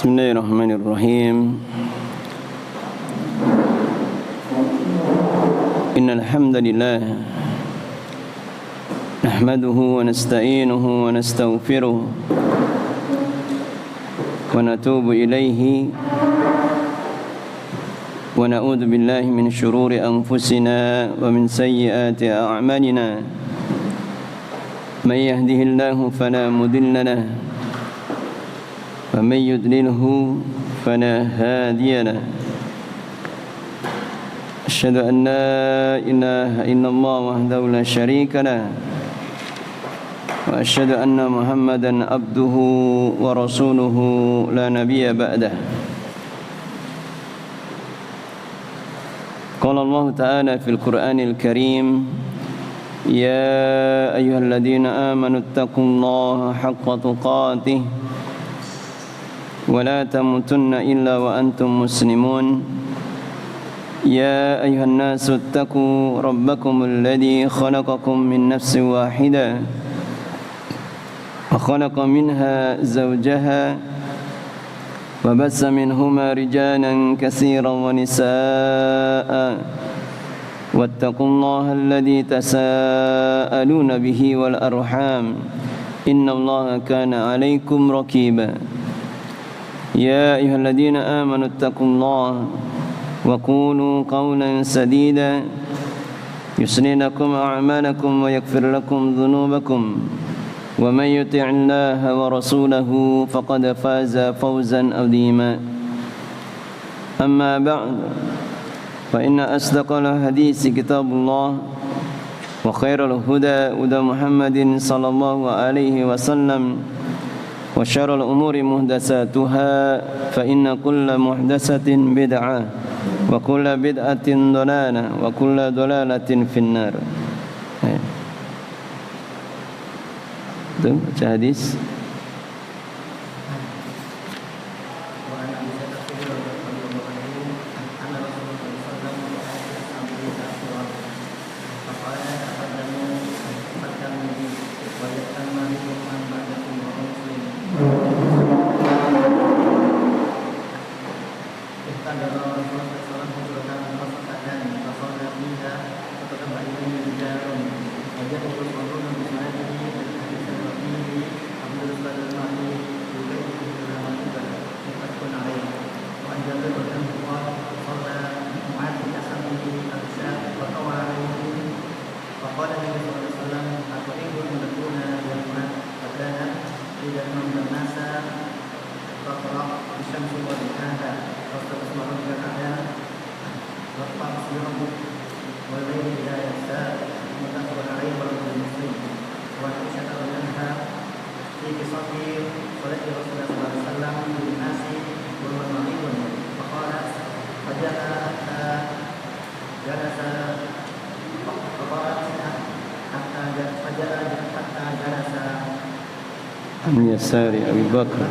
Bismillahirrahmanirrahim. Innal hamdalillah nahmaduhu wa nasta'inuhu wa nastaghfiruh wa natubu ilayhi wa na'udzu billahi min shururi anfusina wa min sayyiati a'malina. May yahdihillahu fala mudilla lahu ومن يضلله فلا هادي له أشهد أن لا إله إلا الله وحده لا شريك له وأشهد أن محمدا عبده ورسوله لا نبي بعده قال الله تعالى في القرآن الكريم يا أيها الذين آمنوا اتقوا الله حق تقاته ولا تموتن إلا وأنتم مسلمون يا أيها الناس اتقوا ربكم الذي خلقكم من نفس واحدة وخلق منها زوجها وبث منهما رجالا كثيرا ونساء واتقوا الله الذي تساءلون به والأرحام إن الله كان عليكم رقيبا يا أيها الذين آمنوا اتقوا الله وقولوا قولا سديدا يصلح لكم أعمالكم ويغفر لكم ذنوبكم ومن يطع الله ورسوله فقد فاز فوزا عظيما أما بعد فإن أصدق الحديث كتاب الله وخير الهدى هدى محمد صلى الله عليه وسلم وشر الأمور محدثاتها فإن كل محدثة بدعة وكل بدعة ضلالة وكل ضلالة في النار. Itu baca hadis. An Yasari Abu Bakar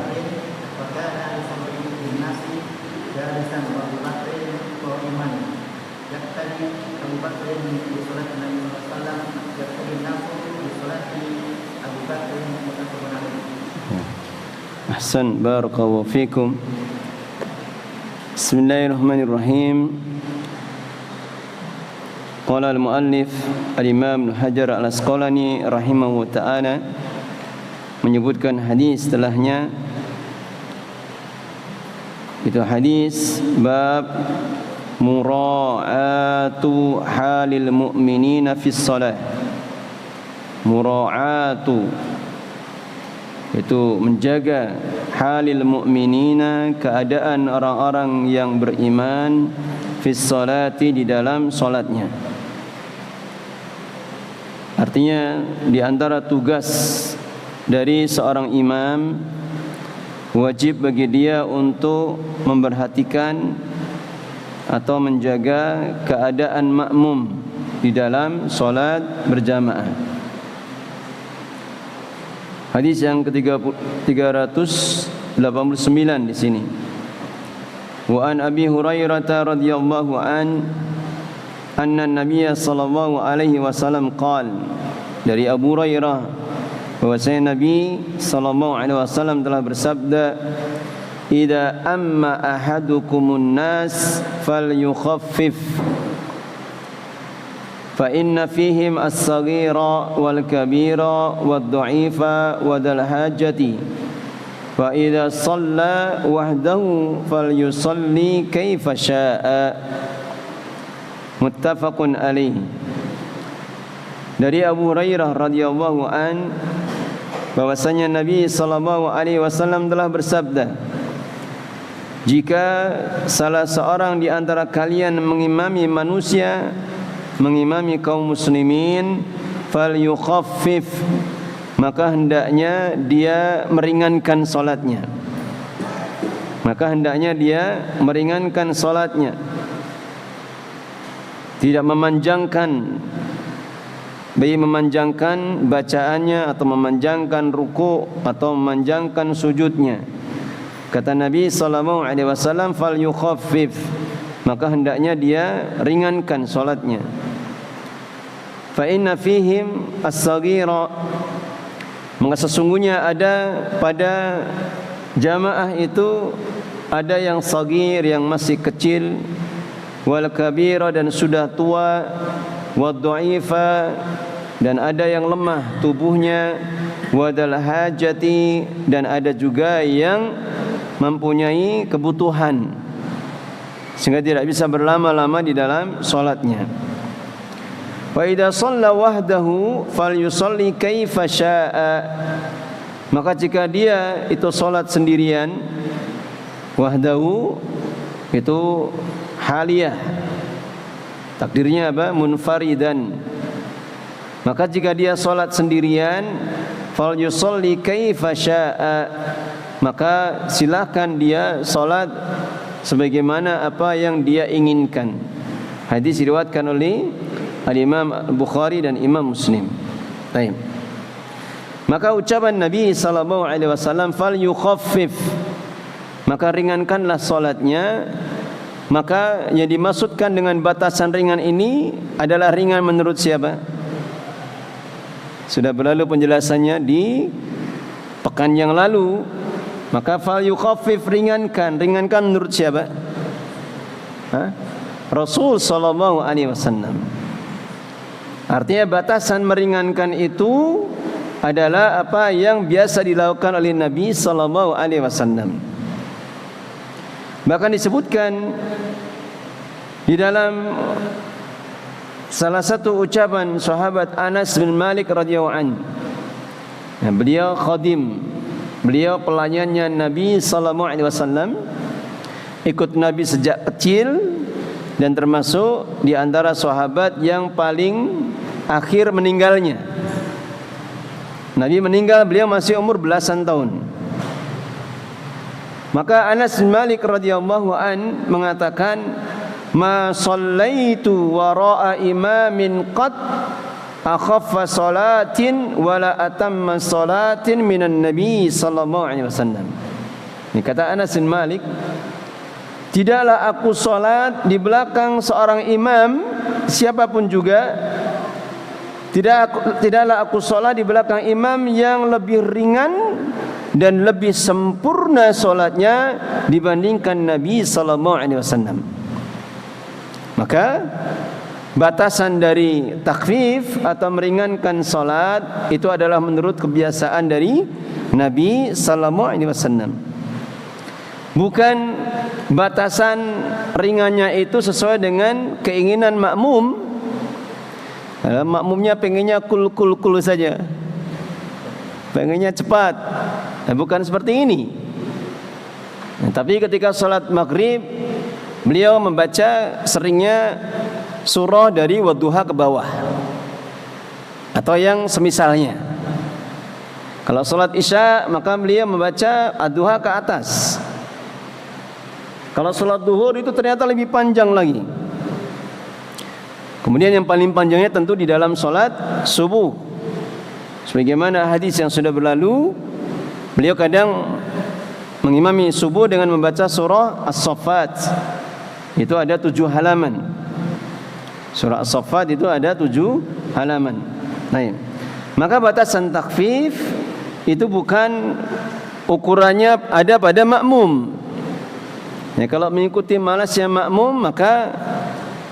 Ahsan, barakallahu fikum. Bismillahirrahmanirrahim. Qala al-muallif al-Imam Ibnu Hajar al-Asqalani rahimahu ta'ala menyebutkan hadis setelahnya, itu hadis bab mura'atu halil mu'minina fis shalah. Mura'atu itu menjaga halil mu'minina, keadaan orang-orang yang beriman, fis sholati, di dalam salatnya. Artinya di antara tugas dari seorang imam, wajib bagi dia untuk memperhatikan atau menjaga keadaan makmum di dalam salat berjamaah. Hadis yang ke-389 di sini. Wa an Abi Hurairah radhiyallahu anna Nabiy sallallahu alaihi wasallam qala, dari Abu Hurairah bahwasanya Nabi sallallahu alaihi wasallam telah bersabda, idza amma ahadukumun nas falyukhaffif fa inna fihim as-saghira wal kabira wad dha'ifa wal hajati fa idza shalla wahdahu falyusalli kaifa syaa. Muttafaqun alaih. Dari Abu Hurairah radhiyallahu an bahwasanya Nabi sallallahu alaihi wasallam telah bersabda, jika salah seorang di antara kalian mengimami manusia, mengimami kaum muslimin, falyukhaffif, maka hendaknya dia meringankan salatnya. Maka hendaknya dia meringankan salatnya. Tidak memanjangkan, baik memanjangkan bacaannya atau memanjangkan ruku' atau memanjangkan sujudnya. Kata Nabi sallallahu alaihi wasallam, falyukhaffif, maka hendaknya dia ringankan salatnya. Fa inna fihim as-saghira, maka sesungguhnya ada pada jamaah itu ada yang sagir, yang masih kecil, wal kabira, dan sudah tua, wad dha'ifa, dan ada yang lemah tubuhnya, wadal hajati, dan ada juga yang mempunyai kebutuhan sehingga tidak bisa berlama-lama di dalam salatnya. Wa idza shalla wahdahu falyusalli kaifa syaa, maka jika dia itu salat sendirian, wahdahu itu haliyah, takdirnya apa? Munfaridan. Maka jika dia salat sendirian, falyusalli kaifa syaa, maka silakan dia salat sebagaimana apa yang dia inginkan. Hadis diriwayatkan oleh Al-Imam Al-Bukhari dan Imam Muslim. Baik. Maka ucapan Nabi sallallahu alaihi wasallam, falyukhaffif, maka ringankanlah salatnya. Maka yang dimaksudkan dengan batasan ringan ini adalah ringan menurut siapa? Sudah berlalu penjelasannya di pekan yang lalu. Maka falyukhaffif, ringankan menurut siapa? Rasul sallallahu alaihi wasallam. Artinya batasan meringankan itu adalah apa yang biasa dilakukan oleh Nabi sallallahu alaihi wasallam. Bahkan disebutkan di dalam salah satu ucapan sahabat Anas bin Malik radhiyallahu anhu. Beliau khadim, beliau pelayannya Nabi sallallahu alaihi wasallam, ikut Nabi sejak kecil dan termasuk di antara sahabat yang paling akhir meninggalnya. Nabi meninggal, beliau masih umur belasan tahun. Maka Anas bin Malik radhiyallahu an mengatakan, ma shallaitu wara'a imamin qad akhaffa salatin wala atamma salatin minan nabi sallallahu alaihi wasallam. Ini kata Anas bin Malik, tidaklah aku salat di belakang seorang imam siapapun juga, tidaklah aku salat di belakang imam yang lebih ringan dan lebih sempurna solatnya dibandingkan Nabi sallallahu alaihi wasallam. Maka batasan dari takhfif atau meringankan solat itu adalah menurut kebiasaan dari Nabi sallallahu alaihi wasallam. Bukan batasan ringannya itu sesuai dengan keinginan makmum. Makmumnya pengennya kul saja, pengennya cepat. Bukan seperti ini. Tapi ketika salat maghrib, beliau membaca seringnya surah dari Wadduha ke bawah atau yang semisalnya. Kalau salat isya, maka beliau membaca Ad-Duha ke atas. Kalau salat duhur itu ternyata lebih panjang lagi. Kemudian yang paling panjangnya tentu di dalam salat subuh. Sebagaimana hadis yang sudah berlalu, beliau kadang mengimami subuh dengan membaca surah As-Saffat. Itu ada 7 halaman. Surah As-Saffat itu ada 7 halaman. Nah, maka batasan takhfif itu bukan ukurannya ada pada makmum, Ya, kalau mengikuti malasnya makmum, maka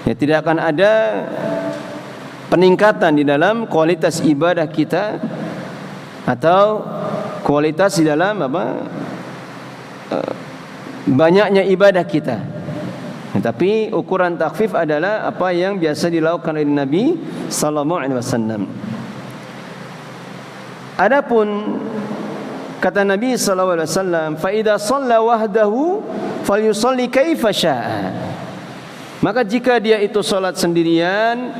ya tidak akan ada peningkatan di dalam kualitas ibadah kita atau kualitas di dalam banyaknya ibadah kita. Ya, tapi ukuran takhfif adalah apa yang biasa dilakukan oleh Nabi sallallahu alaihi wasallam. Adapun kata Nabi sallallahu alaihi wasallam, "Fa idza shalla wahdahu falyusalli kaifa syaa." Maka jika dia itu salat sendirian,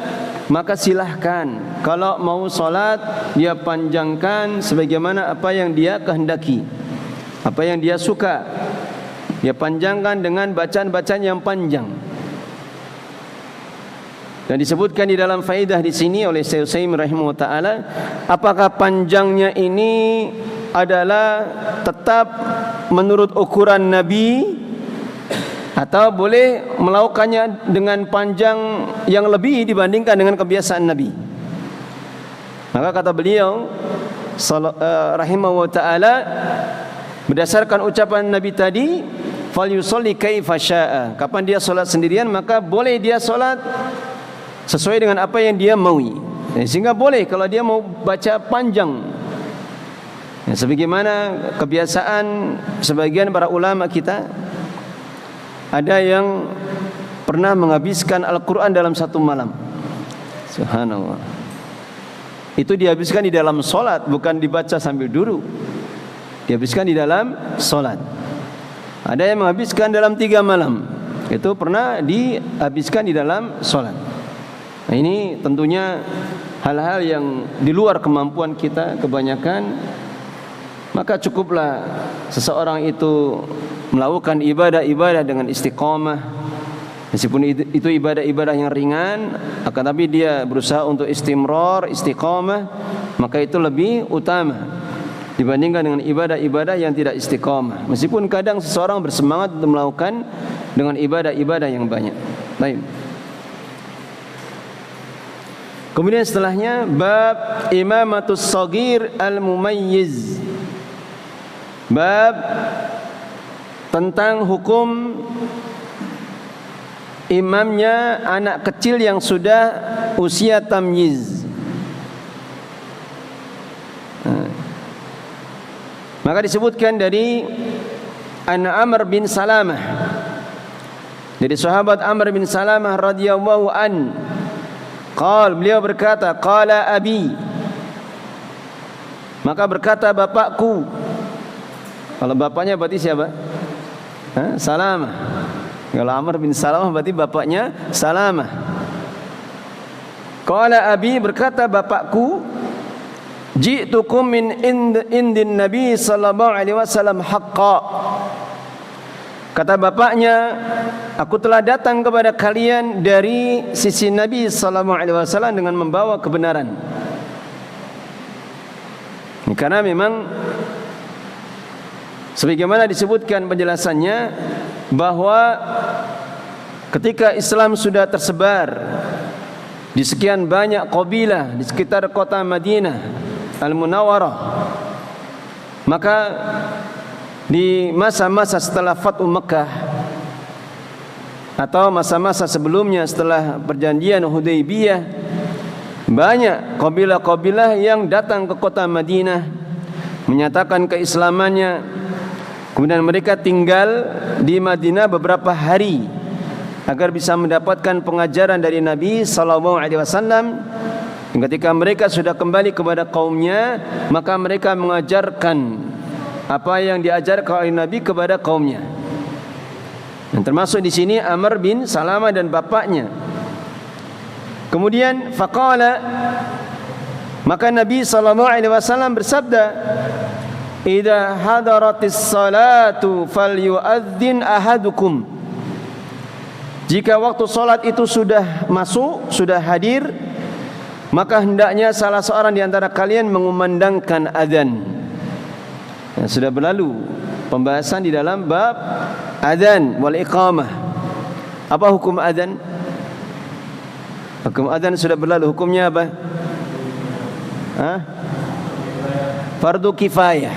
maka silahkan kalau mau salat dia panjangkan sebagaimana apa yang dia kehendaki, apa yang dia suka. Dia panjangkan dengan bacaan-bacaan yang panjang. Dan disebutkan di dalam faedah di sini oleh Syekh Utsaimin rahimahullah taala, apakah panjangnya ini adalah tetap menurut ukuran Nabi atau boleh melakukannya dengan panjang yang lebih dibandingkan dengan kebiasaan Nabi. Maka kata beliau rahimahullah taala, berdasarkan ucapan Nabi tadi, falyusalli kaifa syaa. Kapan dia salat sendirian, maka boleh dia salat sesuai dengan apa yang dia maui. Sehingga boleh kalau dia mau baca panjang. Ya, sebagaimana kebiasaan sebagian para ulama kita, ada yang pernah menghabiskan Al-Quran dalam satu malam. Subhanallah. Itu dihabiskan di dalam solat, bukan dibaca sambil duduk. Dihabiskan di dalam solat. Ada yang menghabiskan dalam 3 malam. Itu pernah dihabiskan di dalam solat. Nah, ini tentunya hal-hal yang di luar kemampuan kita kebanyakan. Maka cukuplah seseorang itu melakukan ibadah-ibadah dengan istiqamah. Meskipun itu ibadah-ibadah yang ringan, akan tapi dia berusaha untuk istimrar, istiqamah, maka itu lebih utama dibandingkan dengan ibadah-ibadah yang tidak istiqamah. Meskipun kadang seseorang bersemangat untuk melakukan dengan ibadah-ibadah yang banyak. Baik. Kemudian setelahnya bab imamatus shaghir al-mumayyiz. Bab tentang hukum imamnya anak kecil yang sudah usia tamyiz. Maka disebutkan dari Amr bin Salamah, dari sahabat Amr bin Salamah radhiyallahu an, beliau berkata, qala abi, maka berkata bapakku. Kalau bapaknya berarti siapa? Salamah. Kalau Amr bin Salamah berarti bapaknya Salamah. Qala abi, berkata bapakku, ji'tukum min indin Nabi sallallahu alaihi wasallam haqqa. Kata bapaknya, aku telah datang kepada kalian dari sisi Nabi sallallahu alaihi wasallam dengan membawa kebenaran. Karena memang sebagaimana disebutkan penjelasannya, bahwa ketika Islam sudah tersebar di sekian banyak qabilah di sekitar kota Madinah Al-Munawwarah, maka di masa-masa setelah Fathu Mekah atau masa-masa sebelumnya setelah perjanjian Hudaybiyah, banyak qabilah-qabilah yang datang ke kota Madinah menyatakan keislamannya. Kemudian mereka tinggal di Madinah beberapa hari agar bisa mendapatkan pengajaran dari Nabi sallallahu alaihi wasallam. Ketika mereka sudah kembali kepada kaumnya, maka mereka mengajarkan apa yang diajarkan oleh Nabi kepada kaumnya. Dan termasuk di sini Amr bin Salamah dan bapaknya. Kemudian faqala, maka Nabi sallallahu alaihi wasallam bersabda, idza hadaratis salatu falyu'adzin ahadukum. Jika waktu salat itu sudah masuk, sudah hadir, maka hendaknya salah seorang di antara kalian mengumandangkan azan. Sudah berlalu pembahasan di dalam bab azan wal iqamah. Apa hukum azan? Hukum azan sudah berlalu. Hukumnya apa? Fardu kifayah.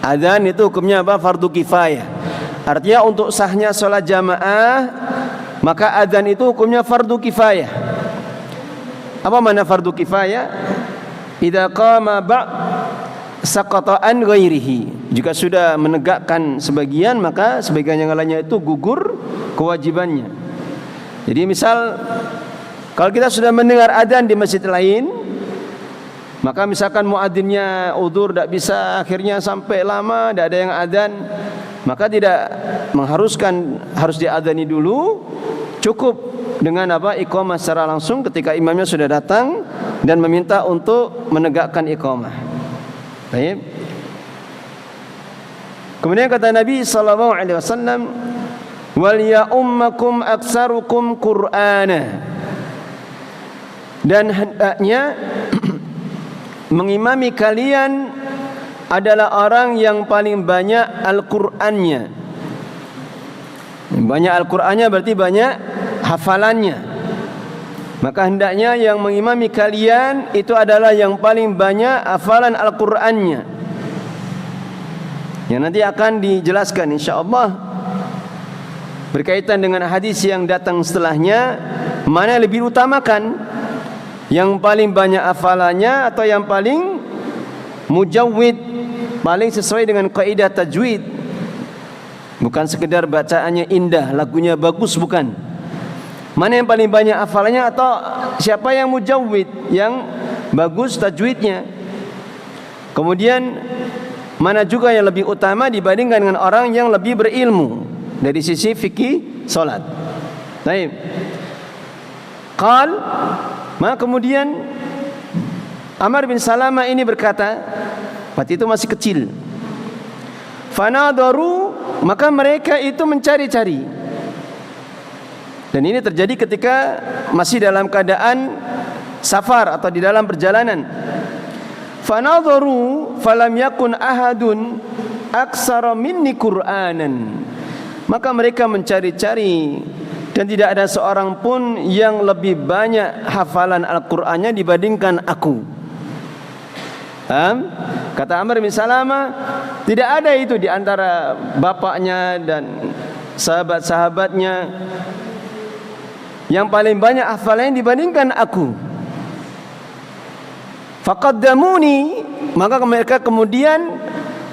Azan itu hukumnya apa? Fardu kifayah. Artinya untuk sahnya sholat jamaah, maka adzan itu hukumnya fardu kifayah. Apa makna fardu kifayah? Idza qama saqata an ghairihi. Jika sudah menegakkan sebagian, maka sebagian yang lainnya itu gugur kewajibannya. Jadi misal kalau kita sudah mendengar adzan di masjid lain, maka misalkan muadzinnya udzur tidak bisa, akhirnya sampai lama tidak ada yang adzan, maka tidak mengharuskan harus diadzani dulu, cukup dengan iqamah secara langsung ketika imamnya sudah datang dan meminta untuk menegakkan iqamah. Baik. Kemudian kata Nabi sallallahu alaihi wasallam, wal ya ummakum aktsarukum qur'ana, dan hendaknya mengimami kalian adalah orang yang paling banyak Al-Qur'annya. Banyak Al-Qur'annya berarti banyak hafalannya. Maka hendaknya yang mengimami kalian itu adalah yang paling banyak hafalan Al-Qur'annya. Yang nanti akan dijelaskan insyaallah berkaitan dengan hadis yang datang setelahnya, mana yang lebih utamakan, yang paling banyak hafalannya atau yang paling mujawwid, paling sesuai dengan kaidah tajwid. Bukan sekedar bacaannya indah, lagunya bagus, bukan. Mana yang paling banyak hafalannya atau siapa yang mujawwid, yang bagus tajwidnya. Kemudian mana juga yang lebih utama dibandingkan dengan orang yang lebih berilmu dari sisi fikih salat. Baik. Qal, maka kemudian Amr bin Salamah ini berkata, waktu itu masih kecil. Fanadaru, maka mereka itu mencari-cari. Dan ini terjadi ketika masih dalam keadaan safar atau di dalam perjalanan. Fanadaru falam yakun ahadun aksara minni Qur'anan. Maka mereka mencari-cari dan tidak ada seorang pun yang lebih banyak hafalan Al-Qur'annya dibandingkan aku. Kata Amr bin Salamah, tidak ada itu di antara bapaknya dan sahabat-sahabatnya yang paling banyak hafalannya dibandingkan aku. Faqaddamuni, maka mereka kemudian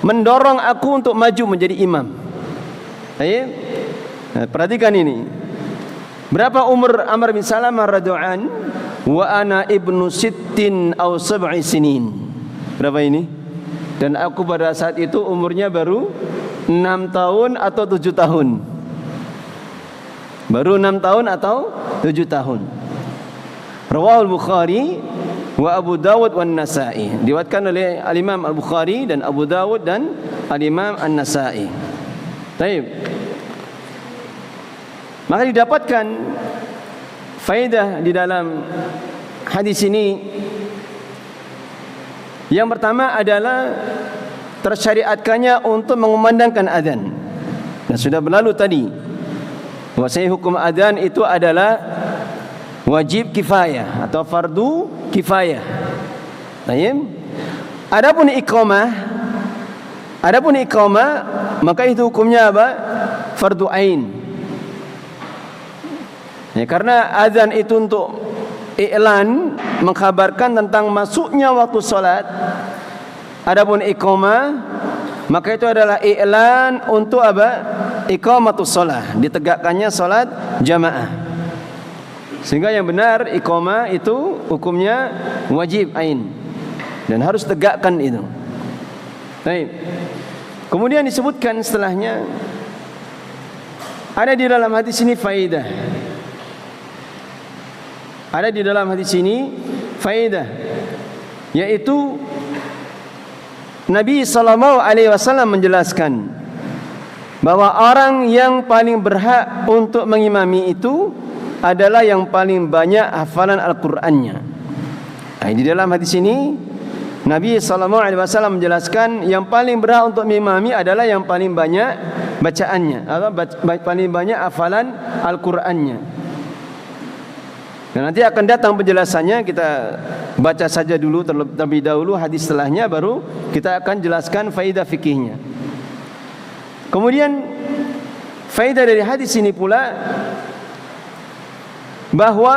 mendorong aku untuk maju menjadi imam. Baik. Nah, perhatikan ini. Berapa umur Amr bin Salamah radhiyallahu an? Wa ana ibnu sittin aw sab'i sinin. Berapa ini? Dan aku pada saat itu umurnya baru 6 tahun atau 7 tahun. Baru 6 tahun atau 7 tahun. Rawahul Bukhari wa Abu Dawud wan Nasa'i. Diriwayatkan oleh Al-Imam Al-Bukhari dan Abu Dawud dan Al-Imam An-Nasa'i. Baik. Maka didapatkan faedah di dalam hadis ini. Yang pertama adalah tersyariatkannya untuk mengumandangkan adzan. Dan sudah berlalu tadi bahwasanya hukum adzan itu adalah wajib kifayah atau fardu kifayah. Baik. Adapun iqamah, maka itu hukumnya apa? Fardu ain. Ya, karena azan itu untuk i'lan, mengkhabarkan tentang masuknya waktu salat. Adapun iqamah, maka itu adalah i'lan untuk apa? Iqamatus shalah, ditegakkannya salat jamaah. Sehingga yang benar iqamah itu hukumnya wajib ain dan harus tegakkan itu. Baik. Kemudian disebutkan setelahnya ada di dalam hadis ini faedah. Ada di dalam hadis ini faedah, yaitu Nabi sallallahu alaihi wasallam menjelaskan bahwa orang yang paling berhak untuk mengimami itu adalah yang paling banyak hafalan Al-Qur'annya. Nah, di dalam hadis ini Nabi sallallahu alaihi wasallam menjelaskan yang paling berhak untuk mengimami adalah yang paling banyak bacaannya atau paling banyak hafalan Al-Qur'annya. Dan nanti akan datang penjelasannya, kita baca saja dulu terlebih dahulu hadis setelahnya, baru kita akan jelaskan faedah fikihnya. Kemudian faedah dari hadis ini pula bahwa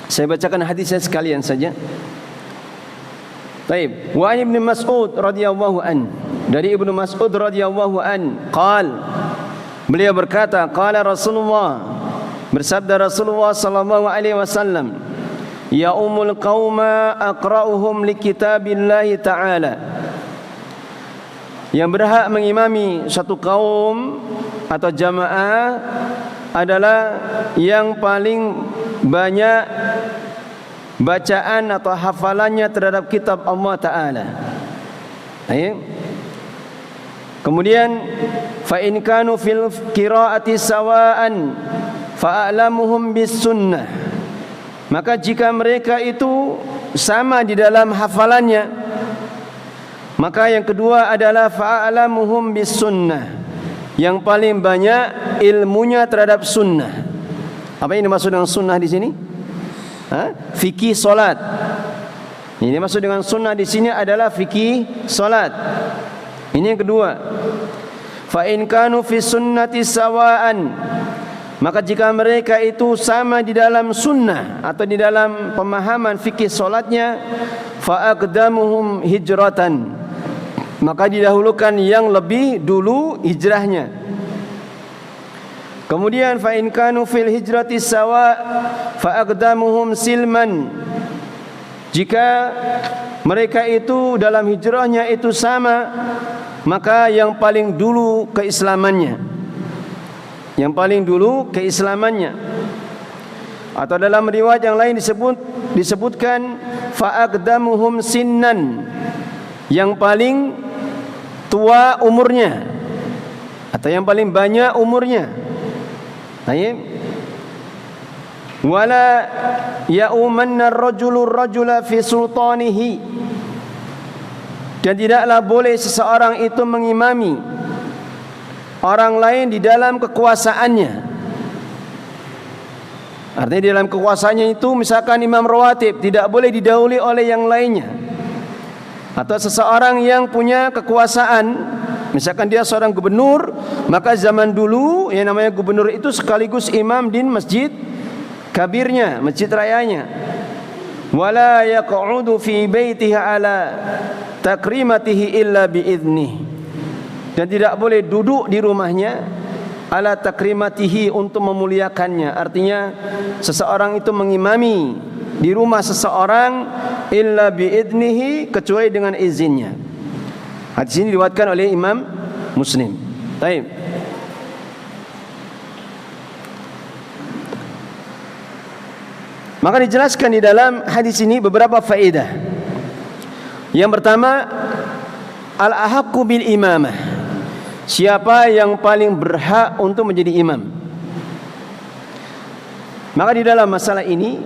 saya bacakan hadisnya sekalian saja. Baik, wa Ibnu Mas'ud radhiyallahu an, dari Ibnu Mas'ud radhiyallahu an, beliau berkata, qala Rasulullah, bersabda Rasulullah sallallahu alaihi wasallam, ya ummul qauma aqra'uhum li kitabillahi ta'ala. Yang berhak mengimami satu kaum atau jamaah adalah yang paling banyak bacaan atau hafalannya terhadap kitab Allah Ta'ala. Kemudian fa in kanu fil qiraati sawaan fa a'lamuhum bis sunnah. Maka jika mereka itu sama di dalam hafalannya, maka yang kedua adalah fa a'lamuhum bis sunnah, yang paling banyak ilmunya terhadap sunnah. Apa yang dimaksud dengan sunnah di sini? Fikih solat. Ini maksud dengan sunnah di sini adalah fikih solat. Ini yang kedua. Fa in kanu fi sunnati sawaan, maka jika mereka itu sama di dalam sunnah atau di dalam pemahaman fikih solatnya, fa aqdamuhum hijratan, maka didahulukan yang lebih dulu hijrahnya. Kemudian fa in kanu fil hijrati sawa fa aqdamuhum silman, jika mereka itu dalam hijrahnya itu sama, maka yang paling dulu keislamannya, yang paling dulu keislamannya. Atau dalam riwayat yang lain disebutkan fa aqdamuhum sinnan, yang paling tua umurnya atau yang paling banyak umurnya. Wala ya'umanna ar-rajulu ar-rajula fi sultanihi, dan tidaklah boleh seseorang itu mengimami orang lain di dalam kekuasaannya. Artinya di dalam kekuasaannya itu, misalkan imam rawatib tidak boleh didahului oleh yang lainnya. Atau seseorang yang punya kekuasaan, misalkan dia seorang gubernur, maka zaman dulu yang namanya gubernur itu sekaligus imam di masjid kabirnya, masjid rayanya. Wala yaq'udu fi baitihi ala takrimatihi illa biidnih, dan tidak boleh duduk di rumahnya ala takrimatihi, untuk memuliakannya. Artinya seseorang itu mengimami di rumah seseorang illa biidnihi, kecuali dengan izinnya. Hadis ini diriwayatkan oleh Imam Muslim. Baik. Maka dijelaskan di dalam hadis ini beberapa faedah. Yang pertama, al-ahaqqu bil imamah, siapa yang paling berhak untuk menjadi imam. Maka di dalam masalah ini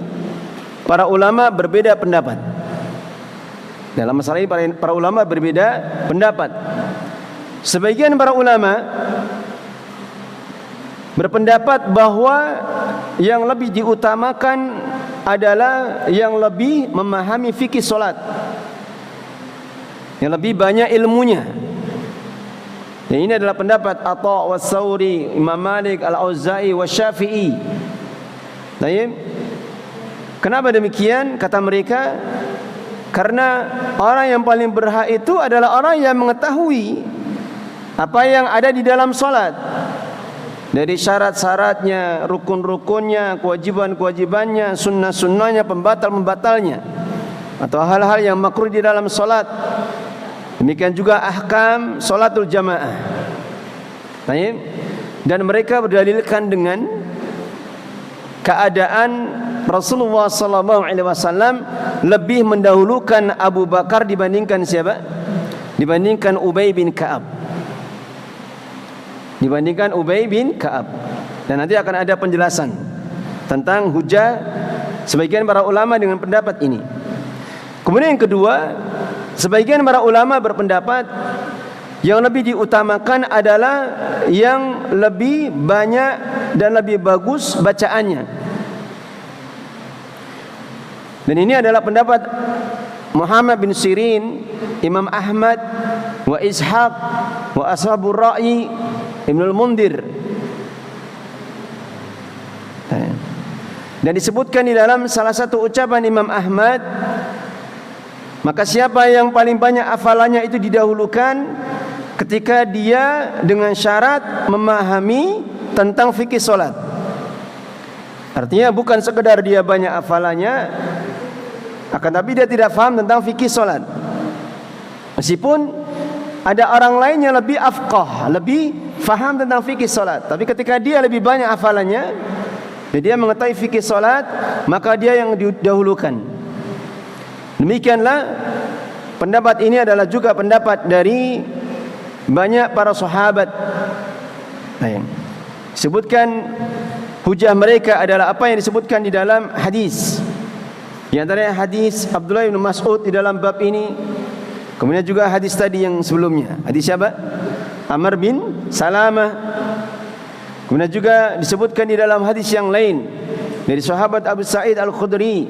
para ulama berbeda pendapat. Dalam masalah ini para ulama berbeda pendapat. Sebagian para ulama berpendapat bahwa yang lebih diutamakan adalah yang lebih memahami fikih solat, yang lebih banyak ilmunya. Dan ini adalah pendapat Atha wa Tsauri, Imam Malik, Al-Auza'i wa Syafi'i. Kenapa demikian? Kata mereka, karena orang yang paling berhak itu adalah orang yang mengetahui apa yang ada di dalam salat, dari syarat-syaratnya, rukun-rukunnya, kewajiban-kewajibannya, sunnah-sunnahnya, pembatal-pembatalnya, atau hal-hal yang makruh di dalam salat. Demikian juga ahkam salatul jamaah. Dan mereka berdalilkan dengan keadaan Rasulullah sallallahu alaihi wasallam lebih mendahulukan Abu Bakar dibandingkan siapa? Dibandingkan Ubay bin Ka'ab. Dibandingkan Ubay bin Ka'ab. Dan nanti akan ada penjelasan tentang hujah sebagian para ulama dengan pendapat ini. Kemudian yang kedua, sebagian para ulama berpendapat Yang lebih diutamakan adalah yang lebih banyak dan lebih bagus bacaannya. Dan ini adalah pendapat Muhammad bin Sirin, Imam Ahmad, wa Ishaq, wa Ashabur Ra'yi, Ibnul Mundir. Dan disebutkan di dalam salah satu ucapan Imam Ahmad, maka siapa yang paling banyak hafalannya itu didahulukan ketika dia dengan syarat memahami tentang fikih solat. Artinya bukan sekedar dia banyak hafalannya, akan tapi dia tidak faham tentang fikih solat. Meskipun ada orang lain yang lebih afqah, lebih faham tentang fikih solat, tapi ketika dia lebih banyak hafalannya, dia mengetahui fikih solat, maka dia yang didahulukan. Demikianlah pendapat ini adalah juga pendapat dari banyak para sahabat. Sebutkan hujah mereka adalah apa yang disebutkan di dalam hadis. Di antaranya hadis Abdullah bin Mas'ud di dalam bab ini. Kemudian juga hadis tadi yang sebelumnya. Hadis siapa? Amr bin Salamah. Kemudian juga disebutkan di dalam hadis yang lain dari sahabat Abu Sa'id Al-Khudri.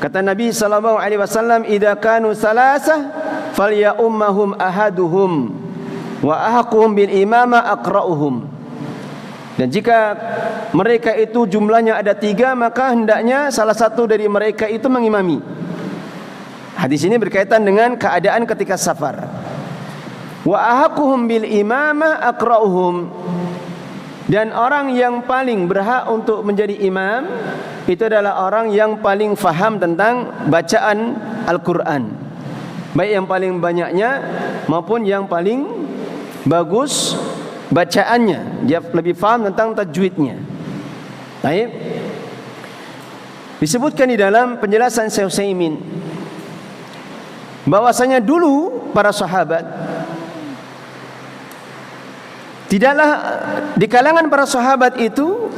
Kata Nabi sallallahu alaihi wasallam, "Idza kanu salasah falyaummahum ahaduhum wa ahquhum bil imama aqra'uhum." Dan jika mereka itu jumlahnya ada 3, maka hendaknya salah satu dari mereka itu mengimami. Hadis ini berkaitan dengan keadaan ketika safar. Wa ahquhum bil imama aqra'uhum. Dan orang yang paling berhak untuk menjadi imam itu adalah orang yang paling faham tentang bacaan Al-Quran, baik yang paling banyaknya maupun yang paling bagus bacaannya. Dia lebih faham tentang tajwidnya. Baik. Disebutkan di dalam penjelasan Syekh Utsaimin bahwasanya dulu para sahabat, tidaklah di kalangan para sahabat itu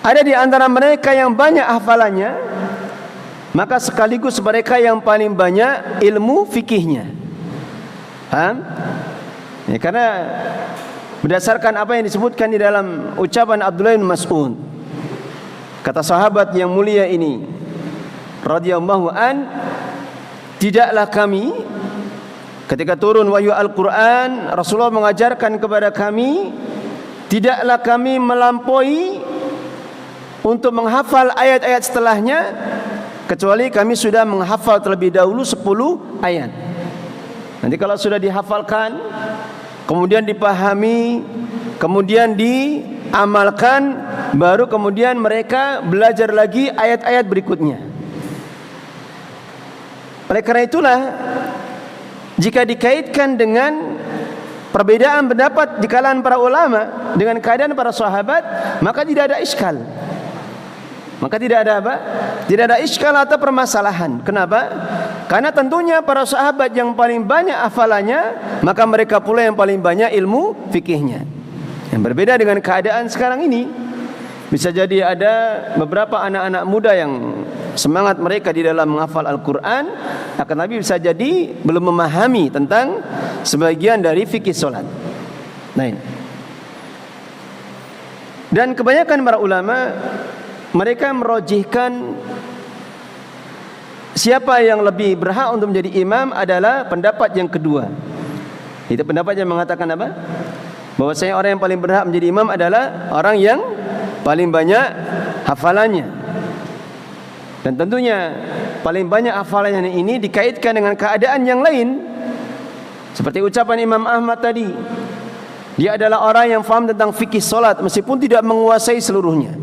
ada di antara mereka yang banyak hafalannya, maka sekaligus mereka yang paling banyak ilmu fikihnya. Paham? Ya, karena berdasarkan apa yang disebutkan di dalam ucapan Abdullah bin Mas'ud, kata sahabat yang mulia ini radhiyallahu an, tidaklah kami ketika turun wahyu Al-Quran, Rasulullah mengajarkan kepada kami, tidaklah kami melampaui untuk menghafal ayat-ayat setelahnya, kecuali kami sudah menghafal terlebih dahulu 10 ayat. Nanti kalau sudah dihafalkan, kemudian dipahami, kemudian diamalkan, baru kemudian mereka belajar lagi ayat-ayat berikutnya. Oleh karena itulah, jika dikaitkan dengan perbedaan pendapat di kalangan para ulama dengan keadaan para sahabat, maka tidak ada iskal. Maka tidak ada apa? Tidak ada iskal atau permasalahan. Kenapa? Karena tentunya para sahabat yang paling banyak hafalannya, maka mereka pula yang paling banyak ilmu fikihnya. Yang berbeda dengan keadaan sekarang ini, bisa jadi ada beberapa anak-anak muda yang semangat mereka di dalam menghafal Al-Quran, akan tapi bisa jadi belum memahami tentang sebagian dari fikih solat. Nah, dan kebanyakan para ulama mereka merojihkan siapa yang lebih berhak untuk menjadi imam adalah pendapat yang kedua. Itu pendapat yang mengatakan apa? Bahwasanya orang yang paling berhak menjadi imam adalah orang yang paling banyak hafalannya. Dan tentunya paling banyak hafalannya ini dikaitkan dengan keadaan yang lain. Seperti ucapan Imam Ahmad tadi, dia adalah orang yang faham tentang fikih solat meskipun tidak menguasai seluruhnya.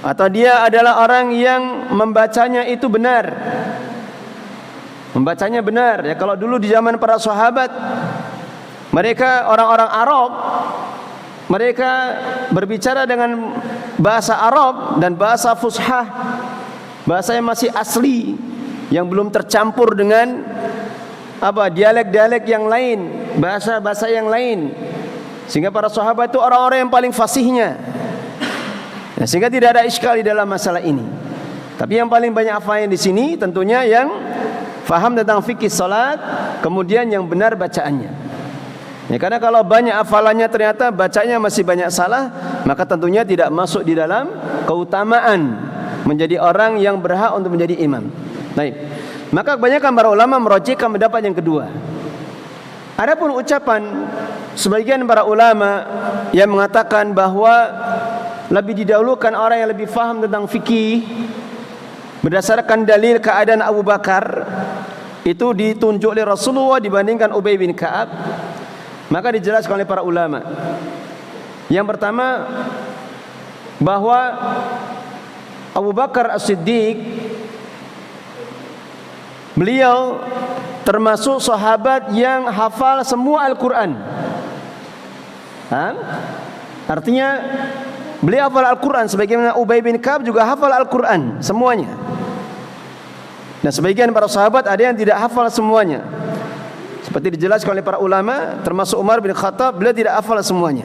Atau dia adalah orang yang membacanya itu benar, membacanya benar. Ya, kalau dulu di zaman para sahabat, mereka orang-orang Arab, mereka berbicara dengan bahasa Arab dan bahasa fushah, bahasa yang masih asli, yang belum tercampur dengan apa dialek-dialek yang lain, bahasa-bahasa yang lain. Sehingga para sahabat itu orang-orang yang paling fasihnya. Ya, sehingga tidak ada iskal di dalam masalah ini. Tapi yang paling banyak hafalan di sini tentunya yang faham tentang fikih salat, kemudian yang benar bacaannya. Ya, karena kalau banyak hafalannya ternyata bacanya masih banyak salah, maka tentunya tidak masuk di dalam keutamaan menjadi orang yang berhak untuk menjadi imam. Baik. Maka kebanyakan para ulama merojihkan pendapat yang kedua. Adapun ucapan sebagian para ulama yang mengatakan bahwa lebih didahulukan orang yang lebih faham tentang fikih berdasarkan dalil keadaan Abu Bakar itu ditunjuk oleh Rasulullah dibandingkan Ubay bin Ka'ab, maka dijelaskan oleh para ulama. Yang pertama, bahwa Abu Bakar As-Siddiq beliau termasuk sahabat yang hafal semua Al-Quran. Artinya beliau hafal Al-Quran sebagaimana Ubay bin Ka'ab juga hafal Al-Quran semuanya. Dan sebagian para sahabat ada yang tidak hafal semuanya, seperti dijelaskan oleh para ulama, termasuk Umar bin Khattab, beliau tidak hafal semuanya.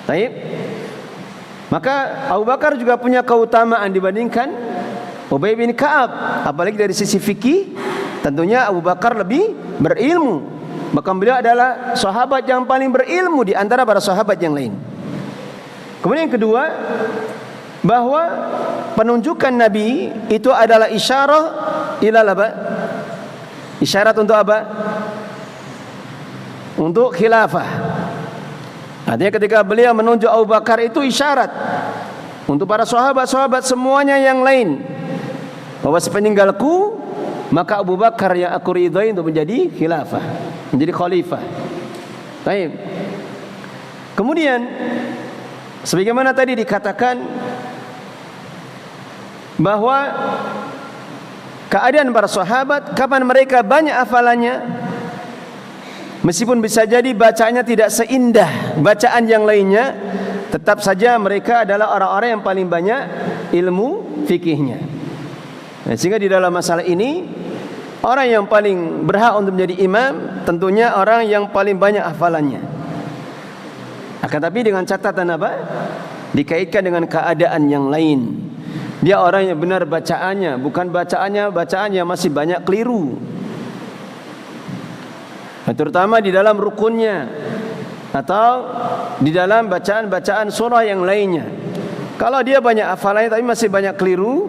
Baik. Maka Abu Bakar juga punya keutamaan dibandingkan Ubay bin Ka'ab, apalagi dari sisi fikih. Tentunya Abu Bakar lebih berilmu, bahkan beliau adalah sahabat yang paling berilmu di antara para sahabat yang lain. Kemudian yang kedua, bahwa penunjukan Nabi itu adalah isyarah ilal apa? Isyarat untuk apa? Untuk khilafah. Artinya ketika beliau menunjuk Abu Bakar itu isyarat untuk para sahabat-sahabat semuanya yang lain, bahwa sepeninggalku maka Abu Bakar yang aku ridhai untuk menjadi khilafah, menjadi khalifah. Baik. Kemudian sebagaimana tadi dikatakan bahwa keadaan para sahabat kapan mereka banyak hafalannya, meskipun bisa jadi bacaannya tidak seindah bacaan yang lainnya, tetap saja mereka adalah orang-orang yang paling banyak ilmu fikihnya. Sehingga di dalam masalah ini, orang yang paling berhak untuk menjadi imam tentunya orang yang paling banyak hafalannya. Akan tapi dengan catatan apa? Dikaitkan dengan keadaan yang lain. Dia orang yang benar bacaannya, bukan bacaan yang masih banyak keliru. Terutama di dalam rukunnya atau di dalam bacaan-bacaan surah yang lainnya. Kalau dia banyak hafalannya tapi masih banyak keliru,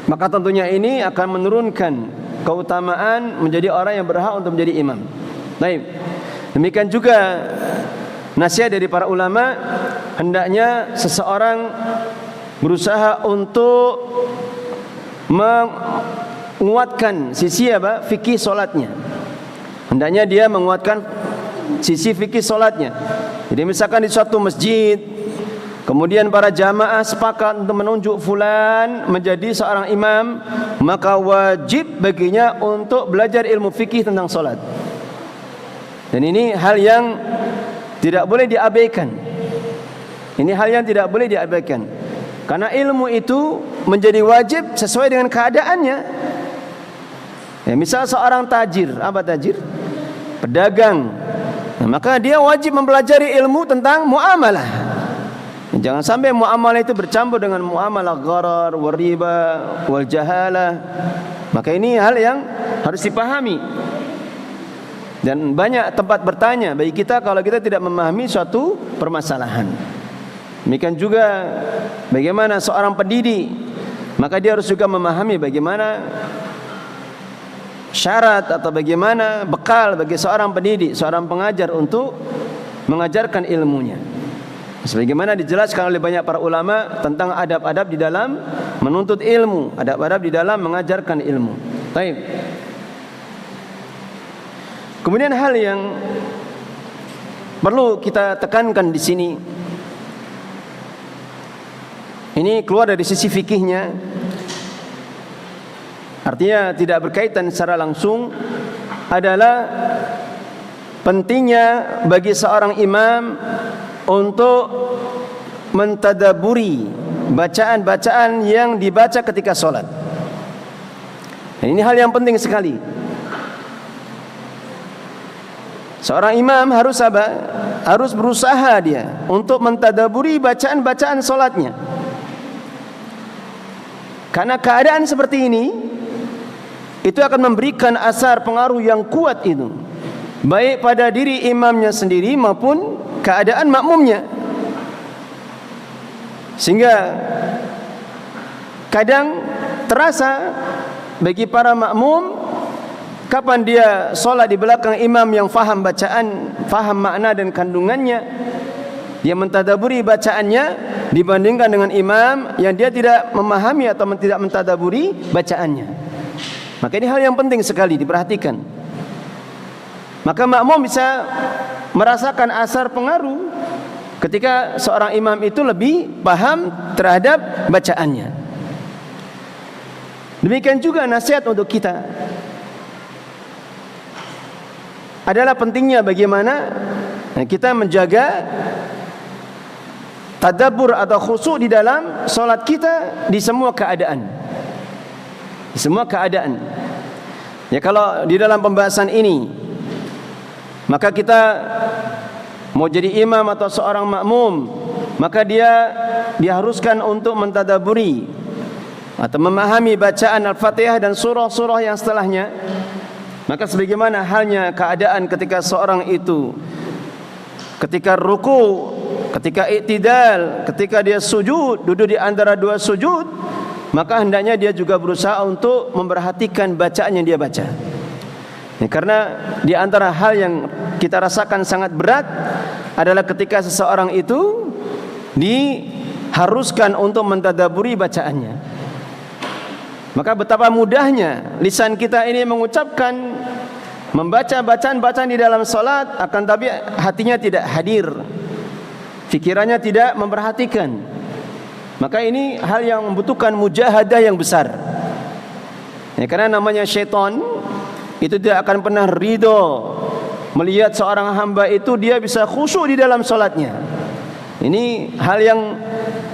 maka tentunya ini akan menurunkan keutamaan menjadi orang yang berhak untuk menjadi imam. Baik. Demikian juga nasihat dari para ulama, hendaknya seseorang berusaha untuk menguatkan sisi apa? Fikih solatnya. Hendaknya dia menguatkan sisi fikih solatnya. Jadi misalkan di suatu masjid, kemudian para jamaah sepakat untuk menunjuk fulan menjadi seorang imam, maka wajib baginya untuk belajar ilmu fikih tentang solat. Dan ini hal yang tidak boleh diabaikan. Ini hal yang tidak boleh diabaikan. Karena ilmu itu menjadi wajib sesuai dengan keadaannya. Ya, misal seorang tajir, apa tajir? Pedagang. Nah, maka dia wajib mempelajari ilmu tentang muamalah. Jangan sampai muamalah itu bercampur dengan muamalah gharar, wariba, wal jahalah. Maka ini hal yang harus dipahami. Dan banyak tempat bertanya bagi kita kalau kita tidak memahami suatu permasalahan. Demikian juga bagaimana seorang pendidik, maka dia harus juga memahami bagaimana syarat atau bagaimana bekal bagi seorang pendidik, seorang pengajar untuk mengajarkan ilmunya. Sebagaimana dijelaskan oleh banyak para ulama tentang adab-adab di dalam menuntut ilmu, adab-adab di dalam mengajarkan ilmu. Baik. Kemudian hal yang perlu kita tekankan di sini, ini keluar dari sisi fikihnya, artinya tidak berkaitan secara langsung, adalah pentingnya bagi seorang imam untuk mentadaburi bacaan-bacaan yang dibaca ketika sholat. Dan ini hal yang penting sekali. Seorang imam harus apa? Harus berusaha dia untuk mentadaburi bacaan-bacaan sholatnya. Karena keadaan seperti ini itu akan memberikan asar pengaruh yang kuat itu, baik pada diri imamnya sendiri maupun keadaan makmumnya. Sehingga kadang terasa bagi para makmum kapan dia solat di belakang imam yang faham bacaan, faham makna dan kandungannya, dia mentadaburi bacaannya, dibandingkan dengan imam yang dia tidak memahami atau tidak mentadaburi bacaannya. Maka ini hal yang penting sekali diperhatikan. Maka makmum bisa merasakan asar pengaruh ketika seorang imam itu lebih paham terhadap bacaannya. Demikian juga nasihat untuk kita adalah pentingnya bagaimana kita menjaga tadabbur atau khusyuk di dalam solat kita di semua keadaan. Di semua keadaan. Ya, kalau di dalam pembahasan ini maka kita mau jadi imam atau seorang makmum, maka dia diharuskan untuk mentadaburi atau memahami bacaan Al-Fatihah dan surah-surah yang setelahnya. Maka sebagaimana halnya keadaan ketika seorang itu ketika ruku, ketika i'tidal, ketika dia sujud, duduk di antara dua sujud, maka hendaknya dia juga berusaha untuk memperhatikan bacaan yang dia baca. Ya, karena di antara hal yang kita rasakan sangat berat adalah ketika seseorang itu diharuskan untuk mentadaburi bacaannya. Maka betapa mudahnya lisan kita ini mengucapkan, membaca bacaan-bacaan di dalam salat, akan tapi hatinya tidak hadir, fikirannya tidak memperhatikan. Maka ini hal yang membutuhkan mujahadah yang besar. Ya, karena namanya syaitan itu tidak akan pernah ridho melihat seorang hamba itu dia bisa khusyuk di dalam salatnya. Ini hal yang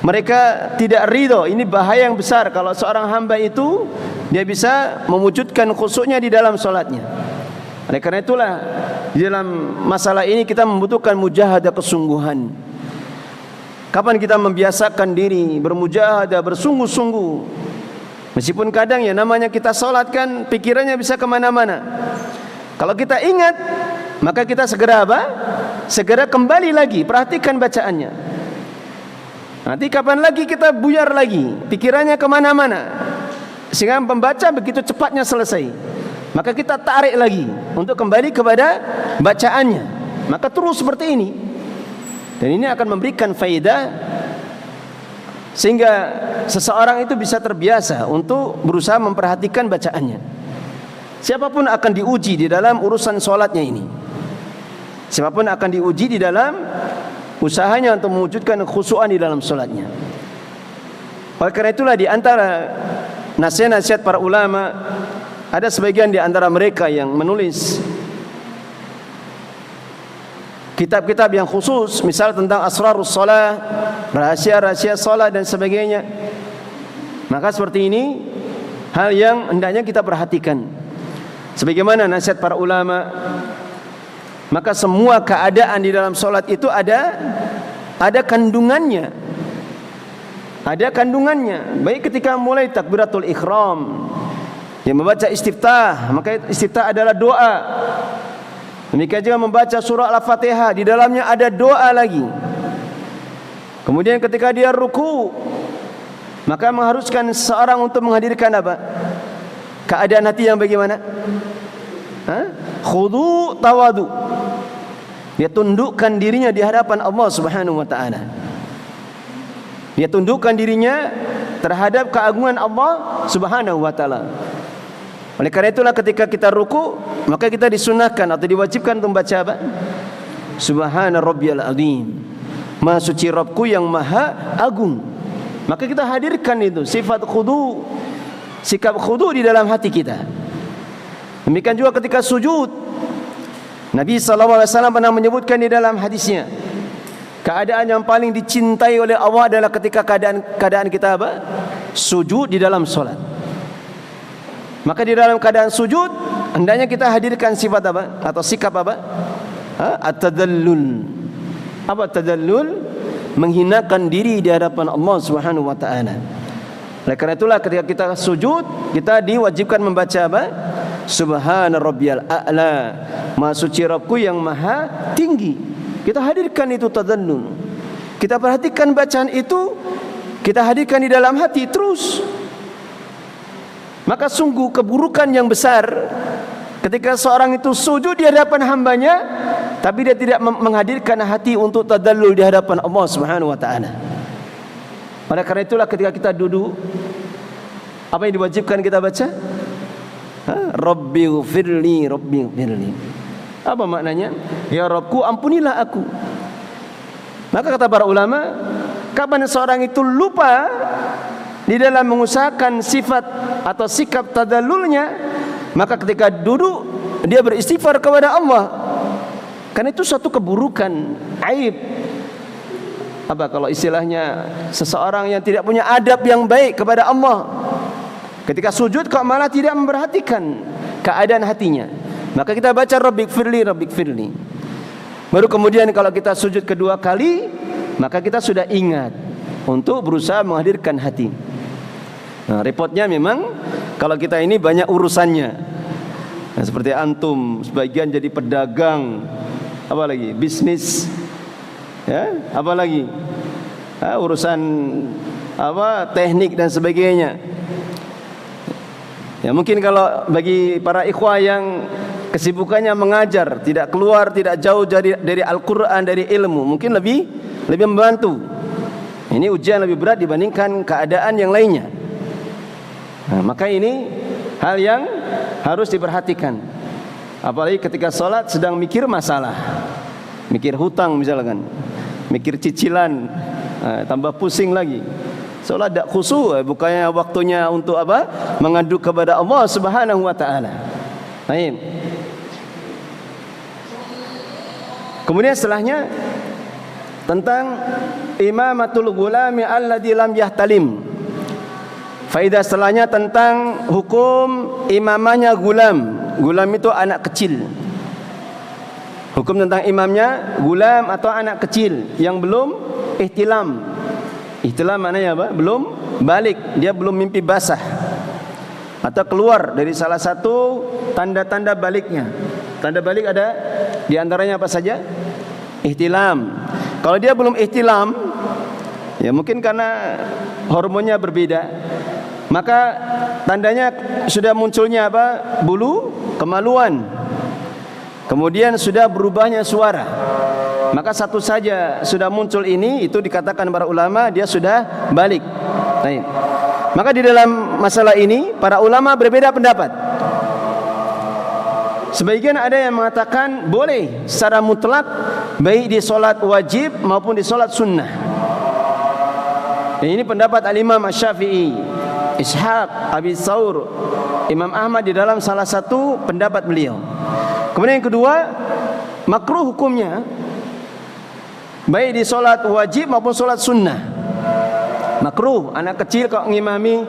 mereka tidak ridho. Ini bahaya yang besar kalau seorang hamba itu dia bisa mewujudkan khusyuknya di dalam salatnya. Oleh karena itulah di dalam masalah ini kita membutuhkan mujahadah kesungguhan. Kapan kita membiasakan diri bermujahadah, bersungguh-sungguh. Meskipun kadang ya namanya kita salat kan pikirannya bisa kemana-mana. Kalau kita ingat, maka kita segera apa? Segera kembali lagi, perhatikan bacaannya. Nanti kapan lagi kita buyar lagi, pikirannya kemana-mana, sehingga pembaca begitu cepatnya selesai. Maka kita tarik lagi untuk kembali kepada bacaannya. Maka terus seperti ini. Dan ini akan memberikan faedah sehingga seseorang itu bisa terbiasa untuk berusaha memperhatikan bacaannya. Siapapun akan diuji di dalam urusan solatnya ini. Siapapun akan diuji di dalam usahanya untuk mewujudkan khusyuan di dalam solatnya. Oleh karena itulah di antara nasihat-nasihat para ulama, ada sebagian di antara mereka yang menulis kitab-kitab yang khusus, misal tentang asrarus shalah, rahasia-rahasia salat dan sebagainya. Maka seperti ini hal yang hendaknya kita perhatikan. Sebagaimana nasihat para ulama, maka semua keadaan di dalam salat itu ada kandungannya. Ada kandungannya. Baik ketika mulai takbiratul ihram, yang membaca istiftah, maka istiftah adalah doa. Demikian juga membaca surah Al-Fatihah, di dalamnya ada doa lagi. Kemudian ketika dia ruku, maka mengharuskan seorang untuk menghadirkan apa? Keadaan hati yang bagaimana? Khudu tawadu. Dia tundukkan dirinya di hadapan Allah Subhanahu wa taala. Dia tundukkan dirinya terhadap keagungan Allah Subhanahu wa taala. Oleh karena itulah ketika kita ruku, maka kita disunahkan atau diwajibkan untuk membaca apa? Subhana rabbiyal azim. Maha suci Rabbku yang maha agung. Maka kita hadirkan itu sifat khudu, sikap khudu di dalam hati kita. Demikian juga ketika sujud. Nabi SAW pernah menyebutkan di dalam hadisnya, keadaan yang paling dicintai oleh Allah adalah ketika keadaan kita apa? Sujud di dalam solat. Maka di dalam keadaan sujud hendaknya kita hadirkan sifat apa? Atau sikap apa? At-tadallul. Apa tadallul? Menghinakan diri di hadapan Allah Subhanahu wa taala. Oleh karena itulah ketika kita sujud, kita diwajibkan membaca apa? Subhana rabbiyal a'la. Maha suci Rabbku yang maha tinggi. Kita hadirkan itu tadannun. Kita perhatikan bacaan itu, kita hadirkan di dalam hati terus. Maka sungguh keburukan yang besar ketika seorang itu sujud di hadapan hambanya, tapi dia tidak menghadirkan hati untuk tadallul di hadapan Allah Subhanahu wa taala. Oleh karena itulah ketika kita duduk, apa yang diwajibkan kita baca? Rabbighfirli, Rabbighfirli. Apa maknanya? Ya Rabbku, ampunilah aku. Maka kata para ulama, kapan seorang itu lupa di dalam mengusahakan sifat atau sikap tadallulnya, maka ketika duduk dia beristighfar kepada Allah. Karena itu suatu keburukan, aib. Apa kalau istilahnya seseorang yang tidak punya adab yang baik kepada Allah, ketika sujud kok malah tidak memperhatikan keadaan hatinya. Maka kita baca Rabbighfirli, Rabbighfirli. Baru kemudian kalau kita sujud kedua kali, maka kita sudah ingat untuk berusaha menghadirkan hati. Nah, repotnya memang kalau kita ini banyak urusannya. Nah, seperti antum sebagian jadi pedagang, apa lagi? Bisnis. Ya, apa lagi? Urusan apa? Teknik dan sebagainya. Ya, mungkin kalau bagi para ikhwah yang kesibukannya mengajar, tidak keluar, tidak jauh dari Al-Qur'an, dari ilmu, mungkin lebih membantu. Ini ujian lebih berat dibandingkan keadaan yang lainnya. Nah, maka ini hal yang harus diperhatikan. Apalagi ketika sholat sedang mikir masalah, mikir hutang misalkan, mikir cicilan, tambah pusing lagi. Sholat tidak khusyuk, bukannya waktunya untuk apa? Mengadu kepada Allah Subhanahu wa taala. Baik. Kemudian setelahnya tentang imamatul gulami alladzi lam yahtalim. Faedah setelahnya tentang hukum imamahnya gulam. Gulam itu anak kecil. Hukum tentang imamnya gulam atau anak kecil yang belum ihtilam. Ihtilam maknanya apa? Belum balik, dia belum mimpi basah atau keluar dari salah satu tanda-tanda baliknya. Tanda balik ada di antaranya apa saja? Ihtilam. Kalau dia belum ihtilam, ya mungkin karena hormonnya berbeda, maka tandanya sudah munculnya apa? Bulu kemaluan. Kemudian sudah berubahnya suara. Maka satu saja sudah muncul ini, itu dikatakan para ulama dia sudah balik. Baik. Maka di dalam masalah ini para ulama berbeda pendapat. Sebagian ada yang mengatakan boleh secara mutlak, baik di solat wajib maupun di solat sunnah. Dan ini pendapat Al-Imam Asy-Syafi'i, Ishaq, Abi Tsaur, Imam Ahmad di dalam salah satu pendapat beliau. Kemudian yang kedua, makruh hukumnya baik di solat wajib maupun solat sunnah. Makruh, anak kecil kok ngimami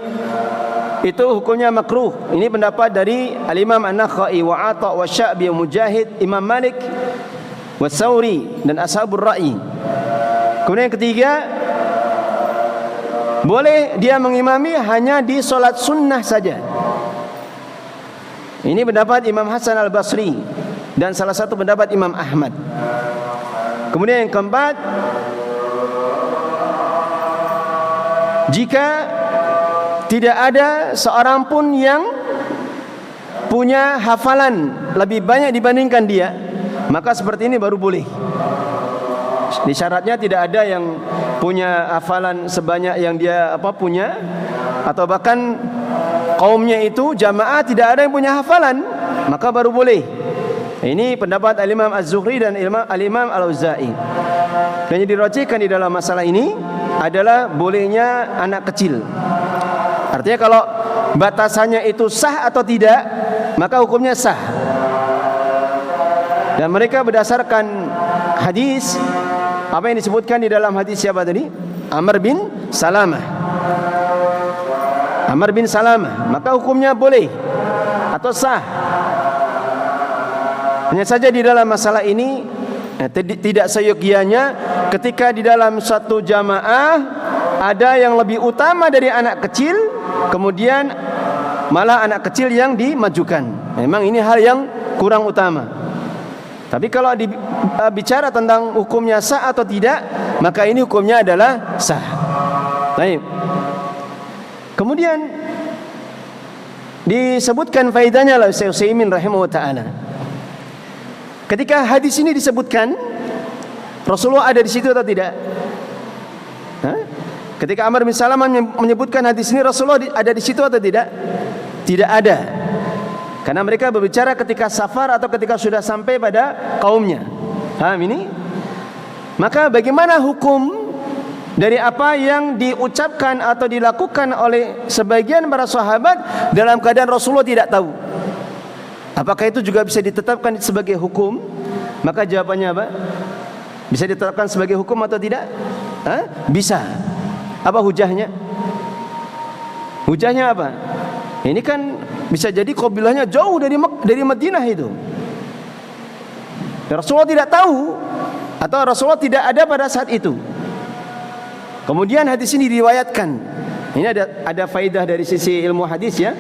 itu hukumnya makruh. Ini pendapat dari Al-Imam An-Nakhai wa Atha wa Sya'bi wa Mujahid, Imam Malik wa Tsauri dan Ashabur Ra'i. Kemudian yang ketiga, boleh dia mengimami hanya di solat sunnah saja. Ini pendapat Imam Hasan Al-Basri dan salah satu pendapat Imam Ahmad. Kemudian yang keempat, jika tidak ada seorang pun yang punya hafalan lebih banyak dibandingkan dia, maka seperti ini baru boleh. Di syaratnya tidak ada yang punya hafalan sebanyak yang dia punya, atau bahkan kaumnya itu jamaah tidak ada yang punya hafalan, maka baru boleh. Ini pendapat Al-Imam Az-Zuhri dan Al-Imam Al-Auza'i. Dan yang dirajihkan di dalam masalah ini adalah bolehnya anak kecil. Artinya kalau batasannya itu sah atau tidak, maka hukumnya sah. Dan mereka berdasarkan hadis, apa yang disebutkan di dalam hadis siapa tadi? Amr bin Salamah. Amr bin Salamah, maka hukumnya boleh atau sah. Hanya saja di dalam masalah ini tidak seyogianya ketika di dalam satu jamaah ada yang lebih utama dari anak kecil, kemudian malah anak kecil yang dimajukan. Memang ini hal yang kurang utama. Tapi kalau bicara tentang hukumnya sah atau tidak, maka ini hukumnya adalah sah. Baik. Kemudian disebutkan faedahnya oleh Syekh Utsaimin rahimahullah taala. Ketika hadis ini disebutkan, Rasulullah ada di situ atau tidak? Ketika Amr bin Salamah menyebutkan hadis ini, Rasulullah ada di situ atau tidak? Tidak ada. Karena mereka berbicara ketika safar atau ketika sudah sampai pada kaumnya. Paham ini? Maka bagaimana hukum dari apa yang diucapkan atau dilakukan oleh sebagian para sahabat dalam keadaan Rasulullah tidak tahu? Apakah itu juga bisa ditetapkan sebagai hukum? Maka jawabannya apa? Bisa ditetapkan sebagai hukum atau tidak? Bisa. Apa hujahnya? Hujahnya apa? Ini kan bisa jadi kabilahnya jauh dari Madinah itu. Rasulullah tidak tahu atau Rasulullah tidak ada pada saat itu. Kemudian hadis ini diriwayatkan. Ini ada faedah dari sisi ilmu hadis ya.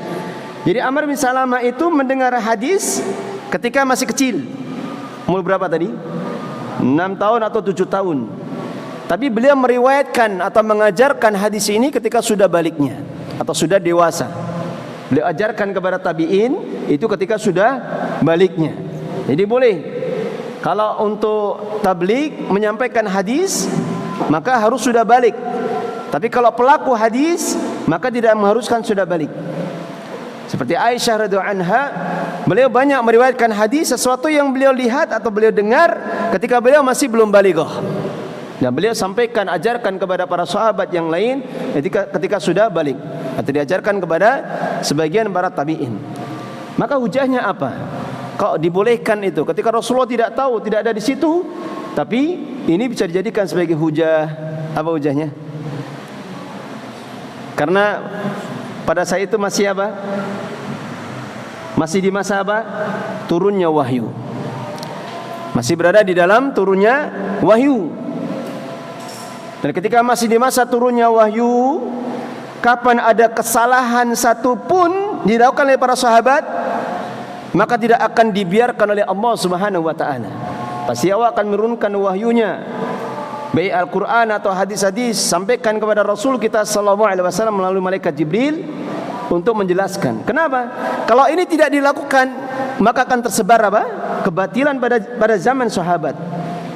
Jadi Amr bin Salamah itu mendengar hadis ketika masih kecil. Umur berapa tadi? 6 tahun atau 7 tahun. Tapi beliau meriwayatkan atau mengajarkan hadis ini ketika sudah baliknya atau sudah dewasa. Beliau ajarkan kepada tabi'in itu ketika sudah baliknya. Jadi boleh kalau untuk tabligh menyampaikan hadis maka harus sudah balik. Tapi kalau pelaku hadis maka tidak mengharuskan sudah balik. Seperti Aisyah radhiyallahu anha, beliau banyak meriwayatkan hadis sesuatu yang beliau lihat atau beliau dengar ketika beliau masih belum balighah. Dan beliau sampaikan, ajarkan kepada para sahabat yang lain ketika sudah balik, atau diajarkan kepada sebagian para tabi'in. Maka hujahnya apa? Kalau dibolehkan itu ketika Rasulullah tidak tahu, tidak ada di situ, tapi ini bisa dijadikan sebagai hujah. Apa hujahnya? Karena pada saat itu masih apa? Masih di masa apa? Turunnya wahyu. Masih berada di dalam turunnya wahyu. Dan ketika masih di masa turunnya wahyu, kapan ada kesalahan satu pun dilakukan oleh para sahabat, maka tidak akan dibiarkan oleh Allah Subhanahu wa taala. Pasti Allah akan menurunkan wahyunya, baik Al-Qur'an atau hadis-hadis, sampaikan kepada Rasul kita sallallahu alaihi wasallam melalui malaikat Jibril untuk menjelaskan. Kenapa? Kalau ini tidak dilakukan, maka akan tersebar apa? Kebatilan pada zaman sahabat.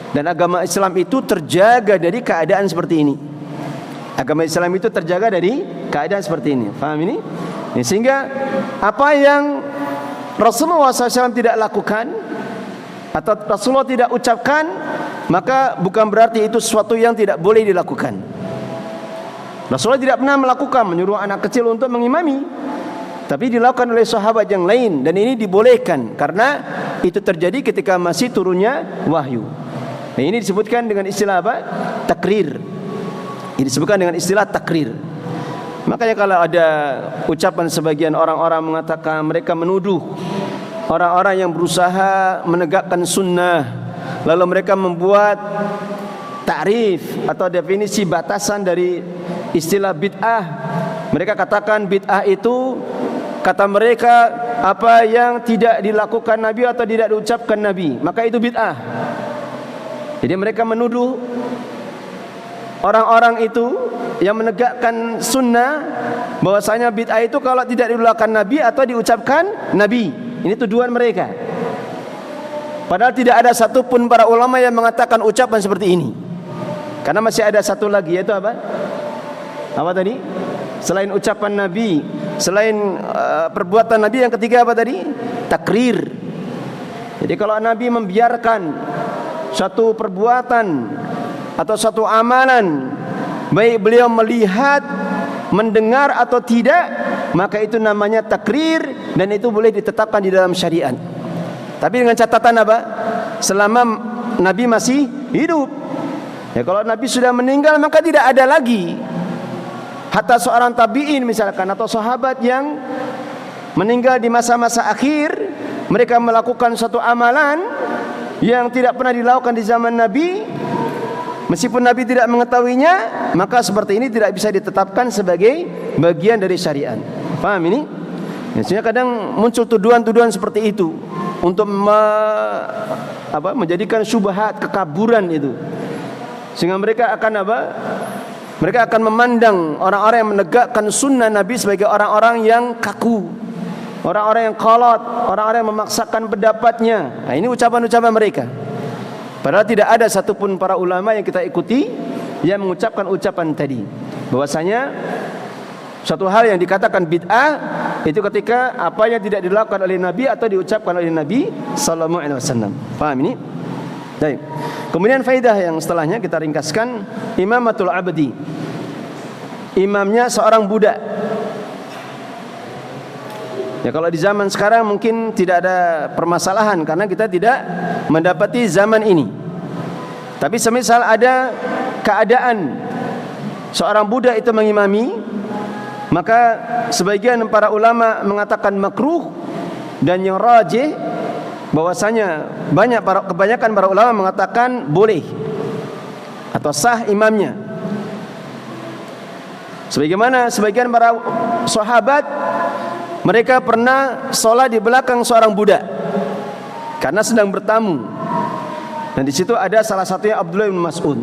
Dan agama Islam itu terjaga dari keadaan seperti ini. Agama Islam itu terjaga dari keadaan seperti ini. Faham ini? Sehingga apa yang Rasulullah SAW tidak lakukan atau Rasulullah tidak ucapkan, maka bukan berarti itu sesuatu yang tidak boleh dilakukan. Rasulullah tidak pernah melakukan menyuruh anak kecil untuk mengimami, tapi dilakukan oleh sahabat yang lain, dan ini dibolehkan karena itu terjadi ketika masih turunnya wahyu. Nah, ini disebutkan dengan istilah apa? Takrir. Ini disebutkan dengan istilah takrir. Makanya kalau ada ucapan sebagian orang-orang mengatakan mereka menuduh orang-orang yang berusaha menegakkan sunnah, lalu mereka membuat ta'rif atau definisi batasan dari istilah bid'ah. Mereka katakan bid'ah itu, kata mereka, apa yang tidak dilakukan Nabi atau tidak diucapkan Nabi, maka itu bid'ah. Jadi mereka menuduh orang-orang itu yang menegakkan sunnah bahwasanya bid'ah itu kalau tidak dilakukan Nabi atau diucapkan Nabi. Ini tuduhan mereka. Padahal tidak ada satupun para ulama yang mengatakan ucapan seperti ini. Karena masih ada satu lagi, yaitu apa? Apa tadi? Selain ucapan Nabi, selain perbuatan Nabi, yang ketiga apa tadi? Takrir. Jadi kalau Nabi membiarkan satu perbuatan atau satu amalan, baik beliau melihat, mendengar atau tidak, maka itu namanya takrir, dan itu boleh ditetapkan di dalam syariat. Tapi dengan catatan apa? Selama Nabi masih hidup. Ya, kalau Nabi sudah meninggal maka tidak ada lagi. Hatta seorang tabi'in misalkan atau sahabat yang meninggal di masa-masa akhir, mereka melakukan suatu amalan yang tidak pernah dilakukan di zaman Nabi, Meskipun Nabi tidak mengetahuinya, maka seperti ini tidak bisa ditetapkan sebagai bagian dari syariat. Paham ini? Biasanya kadang muncul tuduhan-tuduhan seperti itu untuk menjadikan syubhat, kekaburan itu. Sehingga mereka akan Mereka akan memandang orang-orang yang menegakkan sunnah Nabi sebagai orang-orang yang kaku, orang-orang yang kolot, orang-orang yang memaksakan pendapatnya. Nah, ini ucapan-ucapan mereka. Padahal tidak ada satupun para ulama yang kita ikuti yang mengucapkan ucapan tadi, bahwasanya suatu hal yang dikatakan bid'ah itu ketika apa yang tidak dilakukan oleh Nabi atau diucapkan oleh Nabi sallallahu alaihi wasallam. Paham ini? Baik. Kemudian faedah yang setelahnya kita ringkaskan, imamatul abdi. Imamnya seorang budak. Ya, kalau di zaman sekarang mungkin tidak ada permasalahan karena kita tidak mendapati zaman ini. Tapi semisal ada keadaan seorang budak itu mengimami, maka sebagian para ulama mengatakan makruh, dan yang rajih bahwasanya kebanyakan para ulama mengatakan boleh atau sah imamnya. Sebagaimana sebagian para sahabat, mereka pernah sholat di belakang seorang budak karena sedang bertamu, dan di situ ada salah satunya Abdullah bin Mas'ud.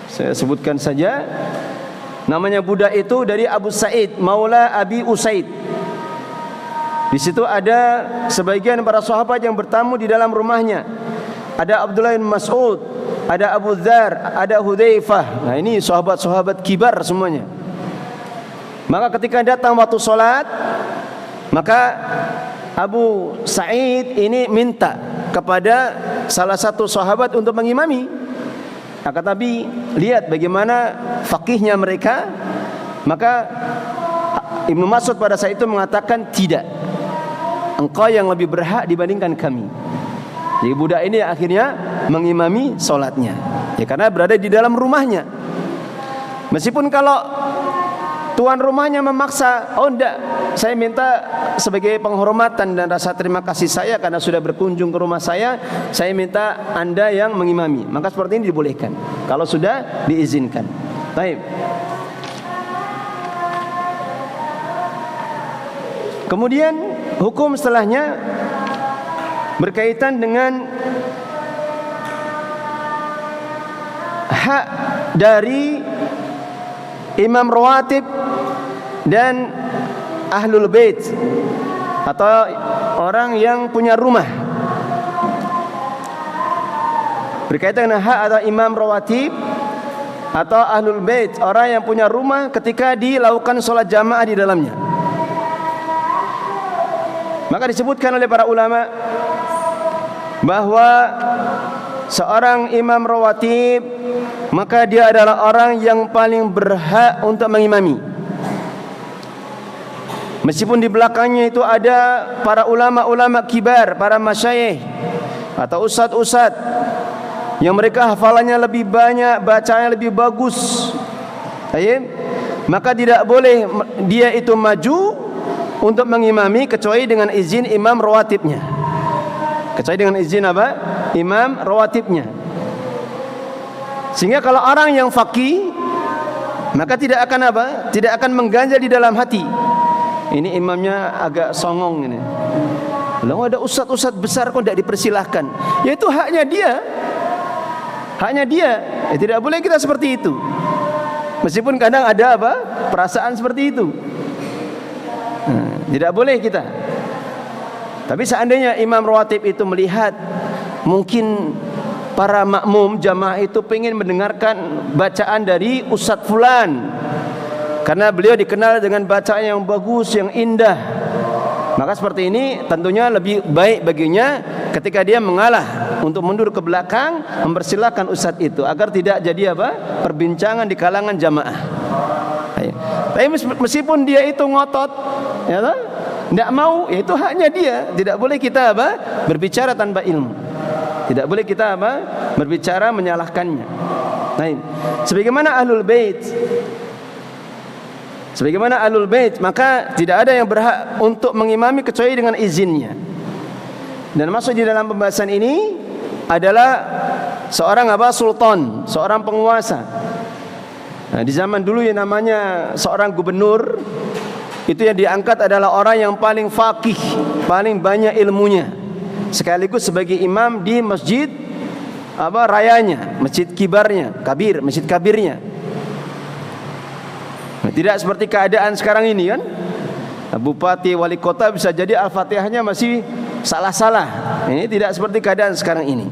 Saya sebutkan saja namanya budak itu dari Abu Sa'id, Maula Abi Usaid. Di situ ada sebagian para sahabat yang bertamu di dalam rumahnya. Ada Abdullah bin Mas'ud, ada Abu Dzar, ada Hudzaifah. Nah, ini sahabat-sahabat kibar semuanya. Maka ketika datang waktu sholat, maka Abu Sa'id ini minta kepada salah satu sahabat untuk mengimami. Kata Nabi, lihat bagaimana fakihnya mereka. Maka Ibnu Mas'ud pada saat itu mengatakan, tidak, engkau yang lebih berhak dibandingkan kami. Jadi budak ini akhirnya mengimami sholatnya, ya, karena berada di dalam rumahnya. Meskipun kalau tuan rumahnya memaksa, oh enggak, saya minta sebagai penghormatan dan rasa terima kasih saya karena sudah berkunjung ke rumah saya minta Anda yang mengimami, maka seperti ini dibolehkan kalau sudah diizinkan. Baik. Kemudian hukum setelahnya berkaitan dengan hak dari imam rawatib dan ahlul bait atau orang yang punya rumah. Berkaitan dengan hak atau imam rawatib atau ahlul bait, orang yang punya rumah ketika dilakukan sholat jamaah di dalamnya. Maka disebutkan oleh para ulama bahwa seorang imam rawatib, maka dia adalah orang yang paling berhak untuk mengimami. Meskipun di belakangnya itu ada para ulama-ulama kibar, para masyayikh atau ustadz-ustadz yang mereka hafalannya lebih banyak, bacaannya lebih bagus, maka tidak boleh dia itu maju untuk mengimami kecuali dengan izin imam rawatibnya. Kecuali dengan izin apa? Imam rawatibnya. Sehingga kalau orang yang faqih, maka tidak akan apa? Tidak akan mengganjal di dalam hati, ini imamnya agak songong ini. Lalu ada ustadz-ustadz besar kok tidak dipersilahkan. Ya itu haknya dia. Haknya dia. Ya, tidak boleh kita seperti itu. Meskipun kadang ada apa? Perasaan seperti itu. Tidak boleh kita. Tapi seandainya imam rawatib itu melihat mungkin para makmum jamaah itu pengen mendengarkan bacaan dari Ustadz Fulan karena beliau dikenal dengan bacaan yang bagus, yang indah, maka seperti ini tentunya lebih baik baginya ketika dia mengalah untuk mundur ke belakang, mempersilahkan Ustadz itu agar tidak jadi apa? Perbincangan di kalangan jamaah. Tapi meskipun dia itu ngotot, ya, tidak mau, ya itu haknya dia. Tidak boleh kita apa? Berbicara tanpa ilmu. Tidak boleh kita apa? Berbicara menyalahkannya. Nah, sebagaimana ahlul bait, maka tidak ada yang berhak untuk mengimami kecuali dengan izinnya. Dan masuk di dalam pembahasan ini adalah seorang sultan, seorang penguasa. Nah, di zaman dulu yang namanya seorang gubernur, itu yang diangkat adalah orang yang paling faqih, paling banyak ilmunya, sekaligus sebagai imam di masjid rayanya, masjid masjid kabirnya. Nah, tidak seperti keadaan sekarang ini kan. Bupati, wali kota bisa jadi Al-Fatihahnya masih salah-salah. Ini tidak seperti keadaan sekarang ini.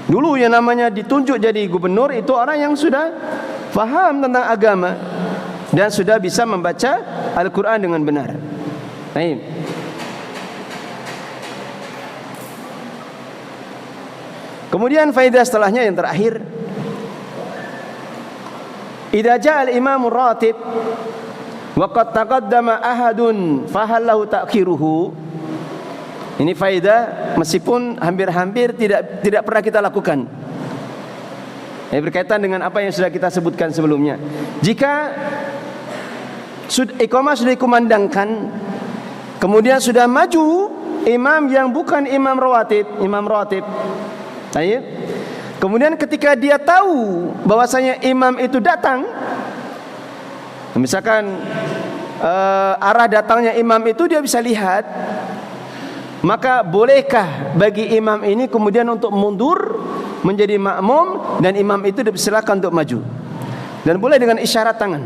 Dulu yang namanya ditunjuk jadi gubernur itu orang yang sudah faham tentang agama dan sudah bisa membaca Al-Quran dengan benar. Baik. Kemudian faedah setelahnya yang terakhir, idza ja'a al-imam ratib wa qad taqaddama ahadun fa hal lahu ta'khiruhu. Ini faedah meskipun hampir-hampir tidak pernah kita lakukan. Berkaitan dengan apa yang sudah kita sebutkan sebelumnya. Jika iqamah sudah dikumandangkan, kemudian sudah maju imam yang bukan imam rawatib. Baik. Kemudian ketika dia tahu bahwasanya imam itu datang, misalkan arah datangnya imam itu dia bisa lihat, maka bolehkah bagi imam ini kemudian untuk mundur menjadi makmum dan imam itu dipersilakan untuk maju? Dan boleh dengan isyarat tangan.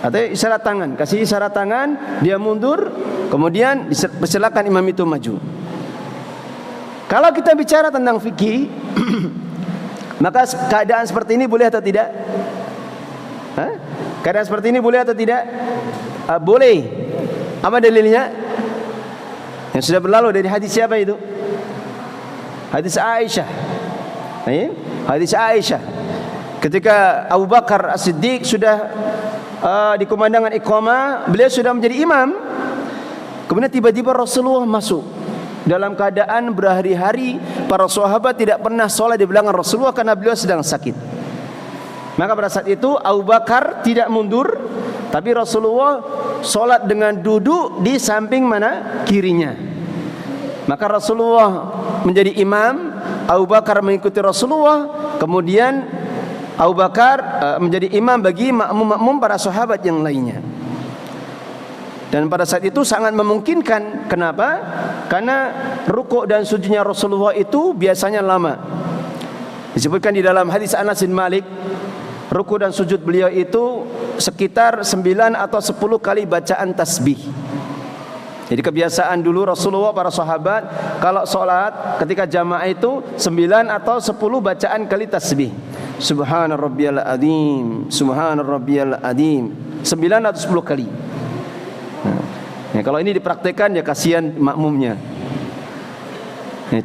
Atau isyarat tangan, kasih isyarat tangan, dia mundur, kemudian dipersilakan imam itu maju. Kalau kita bicara tentang fikih, maka keadaan seperti ini boleh atau tidak? Keadaan seperti ini boleh atau tidak? Boleh. Apa dalilnya? Yang sudah berlalu dari hadis siapa itu? Hadis Aisyah. Hadis Aisyah. Ketika Abu Bakar As-Siddiq sudah dikumandangkan iqamah, beliau sudah menjadi imam. Kemudian tiba-tiba Rasulullah masuk. Dalam keadaan berhari-hari para sahabat tidak pernah sholat di belakang Rasulullah karena beliau sedang sakit. Maka pada saat itu Abu Bakar tidak mundur, tapi Rasulullah sholat dengan duduk di samping mana? Kirinya. Maka Rasulullah menjadi imam, Abu Bakar mengikuti Rasulullah, kemudian Abu Bakar menjadi imam bagi makmum-makmum para sahabat yang lainnya. Dan pada saat itu sangat memungkinkan. Kenapa? Karena rukuk dan sujudnya Rasulullah itu biasanya lama. Disebutkan di dalam hadis Anas bin Malik, rukuk dan sujud beliau itu sekitar 9 atau 10 kali bacaan tasbih. Jadi kebiasaan dulu Rasulullah, para sahabat kalau sholat ketika jamaah itu 9 atau 10 bacaan kali tasbih. Subhana rabbiyal azim, subhana rabbiyal azim, 9 atau 10 kali. Kalau ini dipraktikkan ya kasihan makmumnya.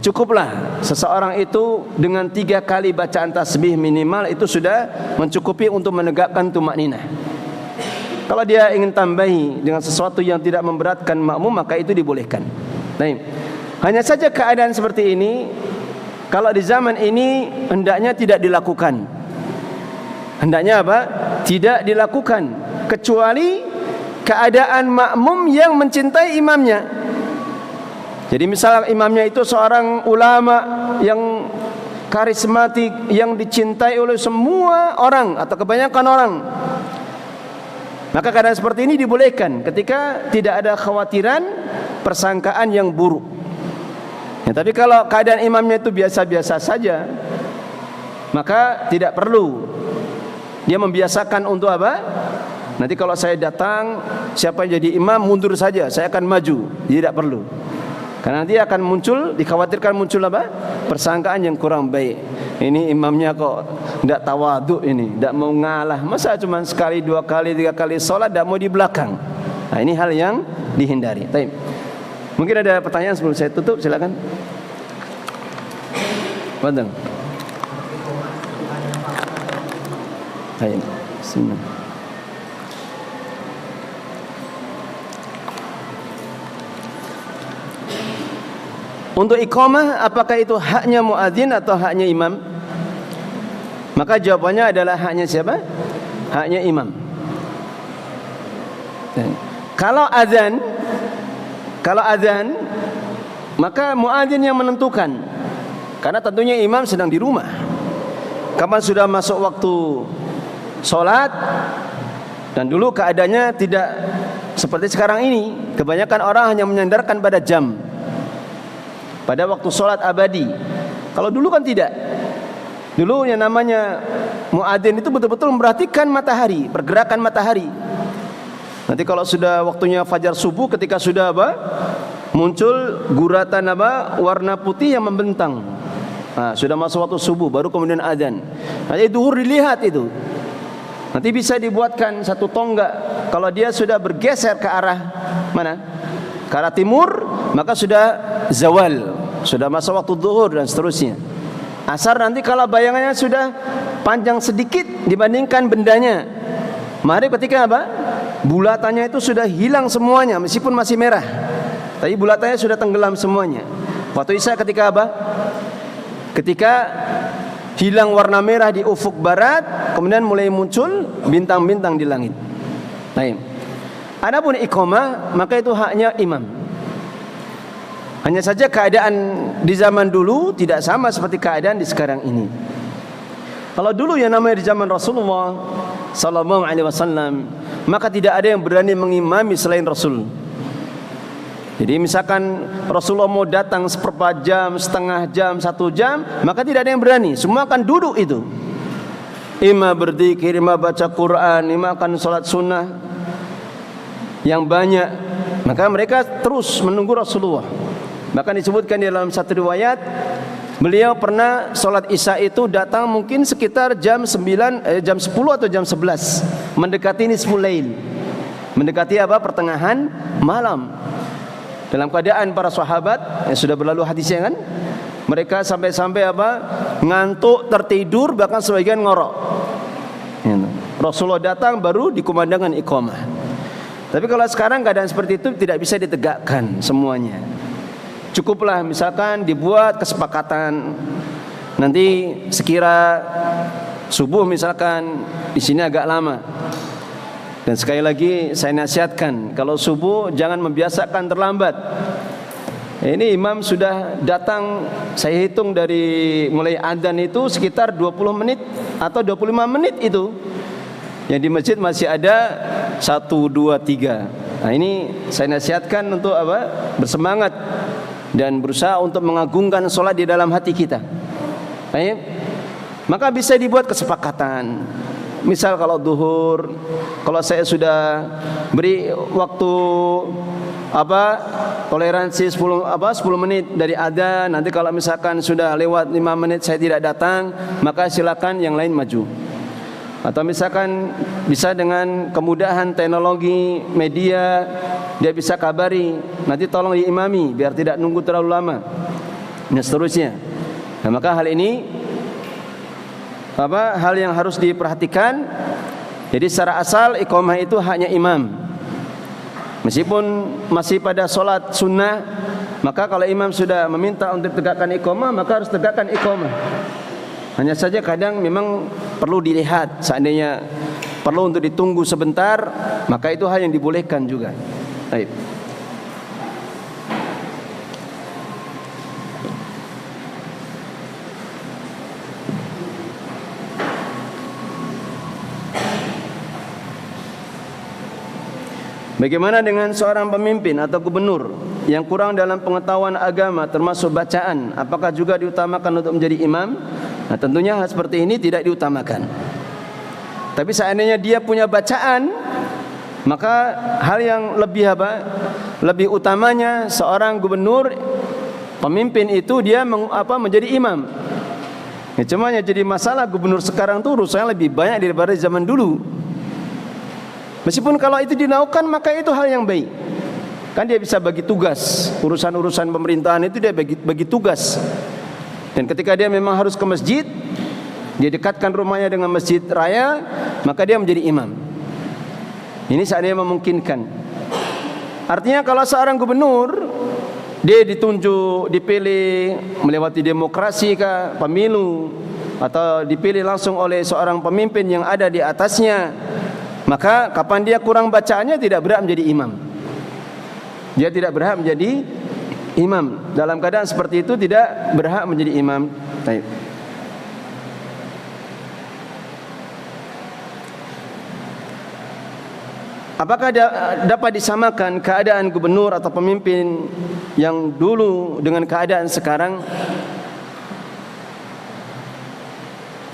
Cukuplah seseorang itu dengan 3 kali bacaan tasbih minimal itu sudah mencukupi untuk menegakkan tumakninah. Kalau dia ingin tambahi dengan sesuatu yang tidak memberatkan makmum, maka itu dibolehkan. Nah, hanya saja keadaan seperti ini kalau di zaman ini hendaknya tidak dilakukan. Hendaknya apa? Tidak dilakukan kecuali keadaan makmum yang mencintai imamnya. Jadi misal imamnya itu seorang ulama yang karismatik, yang dicintai oleh semua orang atau kebanyakan orang, maka keadaan seperti ini dibolehkan ketika tidak ada khawatiran persangkaan yang buruk. Tapi kalau keadaan imamnya itu biasa-biasa saja, maka tidak perlu dia membiasakan untuk apa? Nanti kalau saya datang, siapa yang jadi imam mundur saja, saya akan maju. Tidak perlu. Karena nanti akan muncul, dikhawatirkan muncul apa? Persangkaan yang kurang baik. Ini imamnya kok tidak tawaduk ini, tidak mau ngalah. Masa cuma sekali, 2 kali, 3 kali sholat tidak mau di belakang. Nah, ini hal yang dihindari. Baik. Mungkin ada pertanyaan sebelum saya tutup, silakan. Padang. Baik. Bismillah. Untuk iqamah, apakah itu haknya muadzin atau haknya imam? Maka jawabannya adalah haknya siapa? Haknya imam. Dan kalau azan, maka muadzin yang menentukan. Karena tentunya imam sedang di rumah. kapan sudah masuk waktu sholat. Dan dulu keadaannya tidak seperti sekarang ini. Kebanyakan orang hanya menyandarkan pada jam, pada waktu sholat abadi. Kalau dulu kan tidak. Dulu yang namanya muadzin itu betul-betul memperhatikan matahari, pergerakan matahari. Nanti kalau sudah waktunya fajar subuh, ketika sudah muncul guratan warna putih yang membentang, sudah masuk waktu subuh, baru kemudian adzan. Nanti duhur dilihat itu. Nanti bisa dibuatkan satu tonggak. Kalau dia sudah bergeser ke arah mana? Ke arah timur, maka sudah zawal, sudah masuk waktu duhur dan seterusnya. Asar nanti kalau bayangannya sudah panjang sedikit dibandingkan bendanya, mari ketika bulatannya itu sudah hilang semuanya, meskipun masih merah, tapi bulatannya sudah tenggelam semuanya. Waktu isya ketika ketika hilang warna merah di ufuk barat, kemudian mulai muncul bintang-bintang di langit. Baik. Adapun iqamah, maka itu haknya imam. Hanya saja keadaan di zaman dulu tidak sama seperti keadaan di sekarang ini. Kalau dulu yang namanya di zaman Rasulullah sallallahu alaihi wasallam, maka tidak ada yang berani mengimami selain Rasul. Jadi misalkan Rasulullah mau datang seperempat jam, setengah jam, 1 jam, maka tidak ada yang berani. Semua akan duduk itu. Ima berzikir, ima baca Quran, ima akan salat sunnah yang banyak. Maka mereka terus menunggu Rasulullah. Bahkan disebutkan di dalam satu riwayat, beliau pernah sholat isya itu datang mungkin sekitar jam 10 atau jam 11, mendekati nisful lail, mendekati pertengahan malam. Dalam keadaan para sahabat yang sudah berlalu hadisnya kan, mereka sampai-sampai ngantuk, tertidur, bahkan sebagian ngorok. Rasulullah datang baru dikumandangkan iqamah. Tapi kalau sekarang keadaan seperti itu tidak bisa ditegakkan semuanya. Cukuplah misalkan dibuat kesepakatan, nanti sekira subuh misalkan di sini agak lama. Dan sekali lagi saya nasihatkan, kalau subuh jangan membiasakan terlambat. Ini imam sudah datang, saya hitung dari mulai adzan itu sekitar 20 menit atau 25 menit itu. Yang di masjid masih ada 1, 2, 3. Nah ini saya nasihatkan untuk bersemangat dan berusaha untuk mengagungkan sholat di dalam hati kita. Baik. Maka bisa dibuat kesepakatan. Misal kalau duhur, kalau saya sudah beri waktu toleransi 10 menit dari adzan, nanti kalau misalkan sudah lewat 5 menit saya tidak datang, maka silakan yang lain maju. Atau misalkan bisa dengan kemudahan teknologi media, dia bisa kabari, nanti tolong diimami biar tidak nunggu terlalu lama, dan seterusnya. Nah, maka hal ini hal yang harus diperhatikan. Jadi secara asal iqamah itu haknya imam. Meskipun masih pada solat sunnah, maka kalau imam sudah meminta untuk tegakkan iqamah, maka harus tegakkan iqamah. Hanya saja kadang memang perlu dilihat, seandainya perlu untuk ditunggu sebentar, maka itu hal yang dibolehkan juga. Baik. Bagaimana dengan seorang pemimpin atau gubernur yang kurang dalam pengetahuan agama termasuk bacaan, apakah juga diutamakan untuk menjadi imam? Nah, tentunya hal seperti ini tidak diutamakan. Tapi seandainya dia punya bacaan, maka hal yang lebih lebih utamanya seorang gubernur, pemimpin itu dia menjadi imam. Ya, cuma yang jadi masalah gubernur sekarang tuh urusannya lebih banyak daripada zaman dulu. Meskipun kalau itu dilakukan maka itu hal yang baik. Kan dia bisa bagi tugas, urusan-urusan pemerintahan itu dia bagi tugas. Dan ketika dia memang harus ke masjid, dia dekatkan rumahnya dengan masjid raya, maka dia menjadi imam. Ini seandainya memungkinkan. Artinya kalau seorang gubernur, dia ditunjuk, dipilih melewati demokrasi kah, pemilu, atau dipilih langsung oleh seorang pemimpin yang ada di atasnya, maka kapan dia kurang bacaannya tidak berhak menjadi imam. Dia tidak berhak menjadi imam. Dalam keadaan seperti itu tidak berhak menjadi imam. Baik. apakah dapat disamakan keadaan gubernur atau pemimpin yang dulu dengan keadaan sekarang?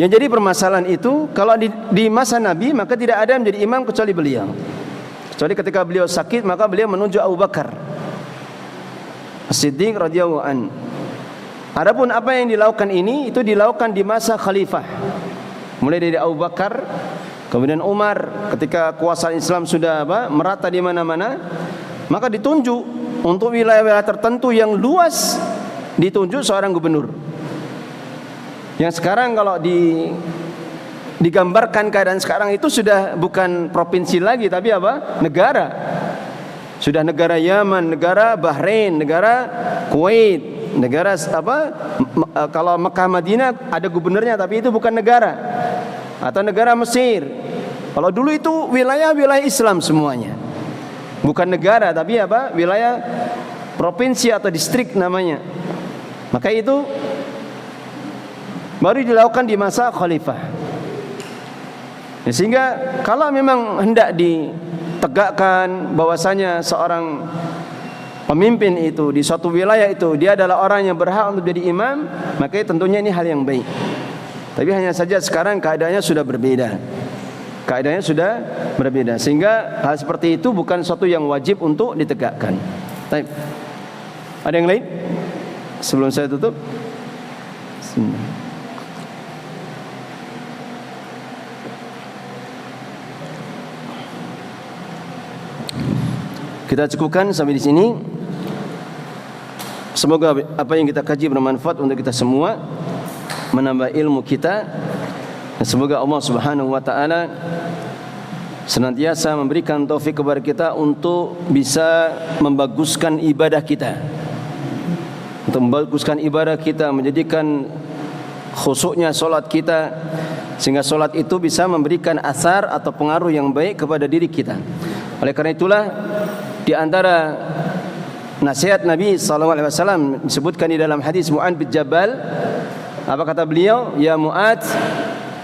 Yang jadi permasalahan itu, kalau di masa Nabi maka tidak ada yang menjadi imam kecuali beliau. Kecuali ketika beliau sakit maka beliau menunjuk Abu Bakar As-Siddiq radhiyallahu an. Adapun apa yang dilakukan ini itu dilakukan di masa khalifah. Mulai dari Abu Bakar, kemudian Umar, ketika kuasa Islam sudah merata di mana-mana, maka ditunjuk untuk wilayah-wilayah tertentu yang luas, ditunjuk seorang gubernur. Yang sekarang kalau digambarkan keadaan sekarang itu sudah bukan provinsi lagi, tapi negara. Sudah negara Yaman, negara Bahrain, negara Kuwait, negara kalau Mekah Madinah ada gubernurnya tapi itu bukan negara. Atau negara Mesir. Kalau dulu itu wilayah-wilayah Islam semuanya. Bukan negara tapi wilayah provinsi atau distrik namanya. Maka itu baru dilakukan di masa khalifah. Sehingga kalau memang hendak ditegakkan bahwasanya seorang pemimpin itu di suatu wilayah itu dia adalah orang yang berhak untuk jadi imam, maka tentunya ini hal yang baik. Tapi hanya saja sekarang keadaannya sudah berbeda. Keadaannya sudah berbeda sehingga hal seperti itu bukan suatu yang wajib untuk ditegakkan. Baik. Ada yang lain? Sebelum saya tutup. Kita cukupkan sampai di sini. Semoga apa yang kita kaji bermanfaat untuk kita semua, menambah ilmu kita, dan semoga Allah Subhanahu wa taala senantiasa memberikan taufik kepada kita untuk bisa membaguskan ibadah kita. Untuk membaguskan ibadah kita, menjadikan khusyuknya salat kita, sehingga salat itu bisa memberikan asar atau pengaruh yang baik kepada diri kita. Oleh karena itulah di antara nasihat Nabi SAW disebutkan di dalam hadis Mu'adz bin Jabal, apa kata beliau? Ya Mu'adz,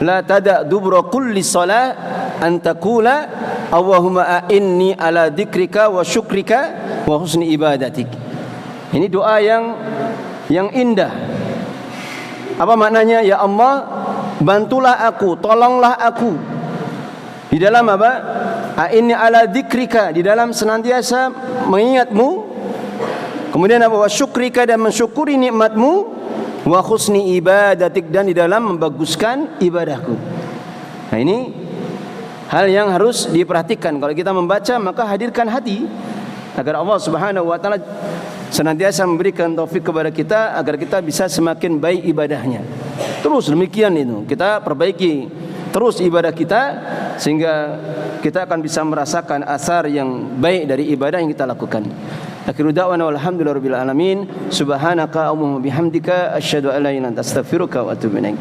la tada' dubra kulli salah an taqula Allahumma a'inni ala dzikrika wa syukrika wa husni ibadatik. Ini doa yang indah. Apa maknanya? Ya Allah, bantulah aku, tolonglah aku di dalam A'inni ala dzikrika, di dalam senantiasa mengingatmu. Kemudian wa syukrika, dan mensyukuri nikmatmu. Wa husni ibadatik, dan di dalam membaguskan ibadahku. Nah, ini hal yang harus diperhatikan. Kalau kita membaca maka hadirkan hati agar Allah Subhanahu wa taala senantiasa memberikan taufik kepada kita agar kita bisa semakin baik ibadahnya. Terus demikian itu kita perbaiki terus ibadah kita sehingga kita akan bisa merasakan asar yang baik dari ibadah yang kita lakukan. Akhiru da'wana walhamdulillahirabbil alamin. Subhanaka Allahumma bihamdika asyhadu an la ilaha illa anta astaghfiruka wa atubu ilaik.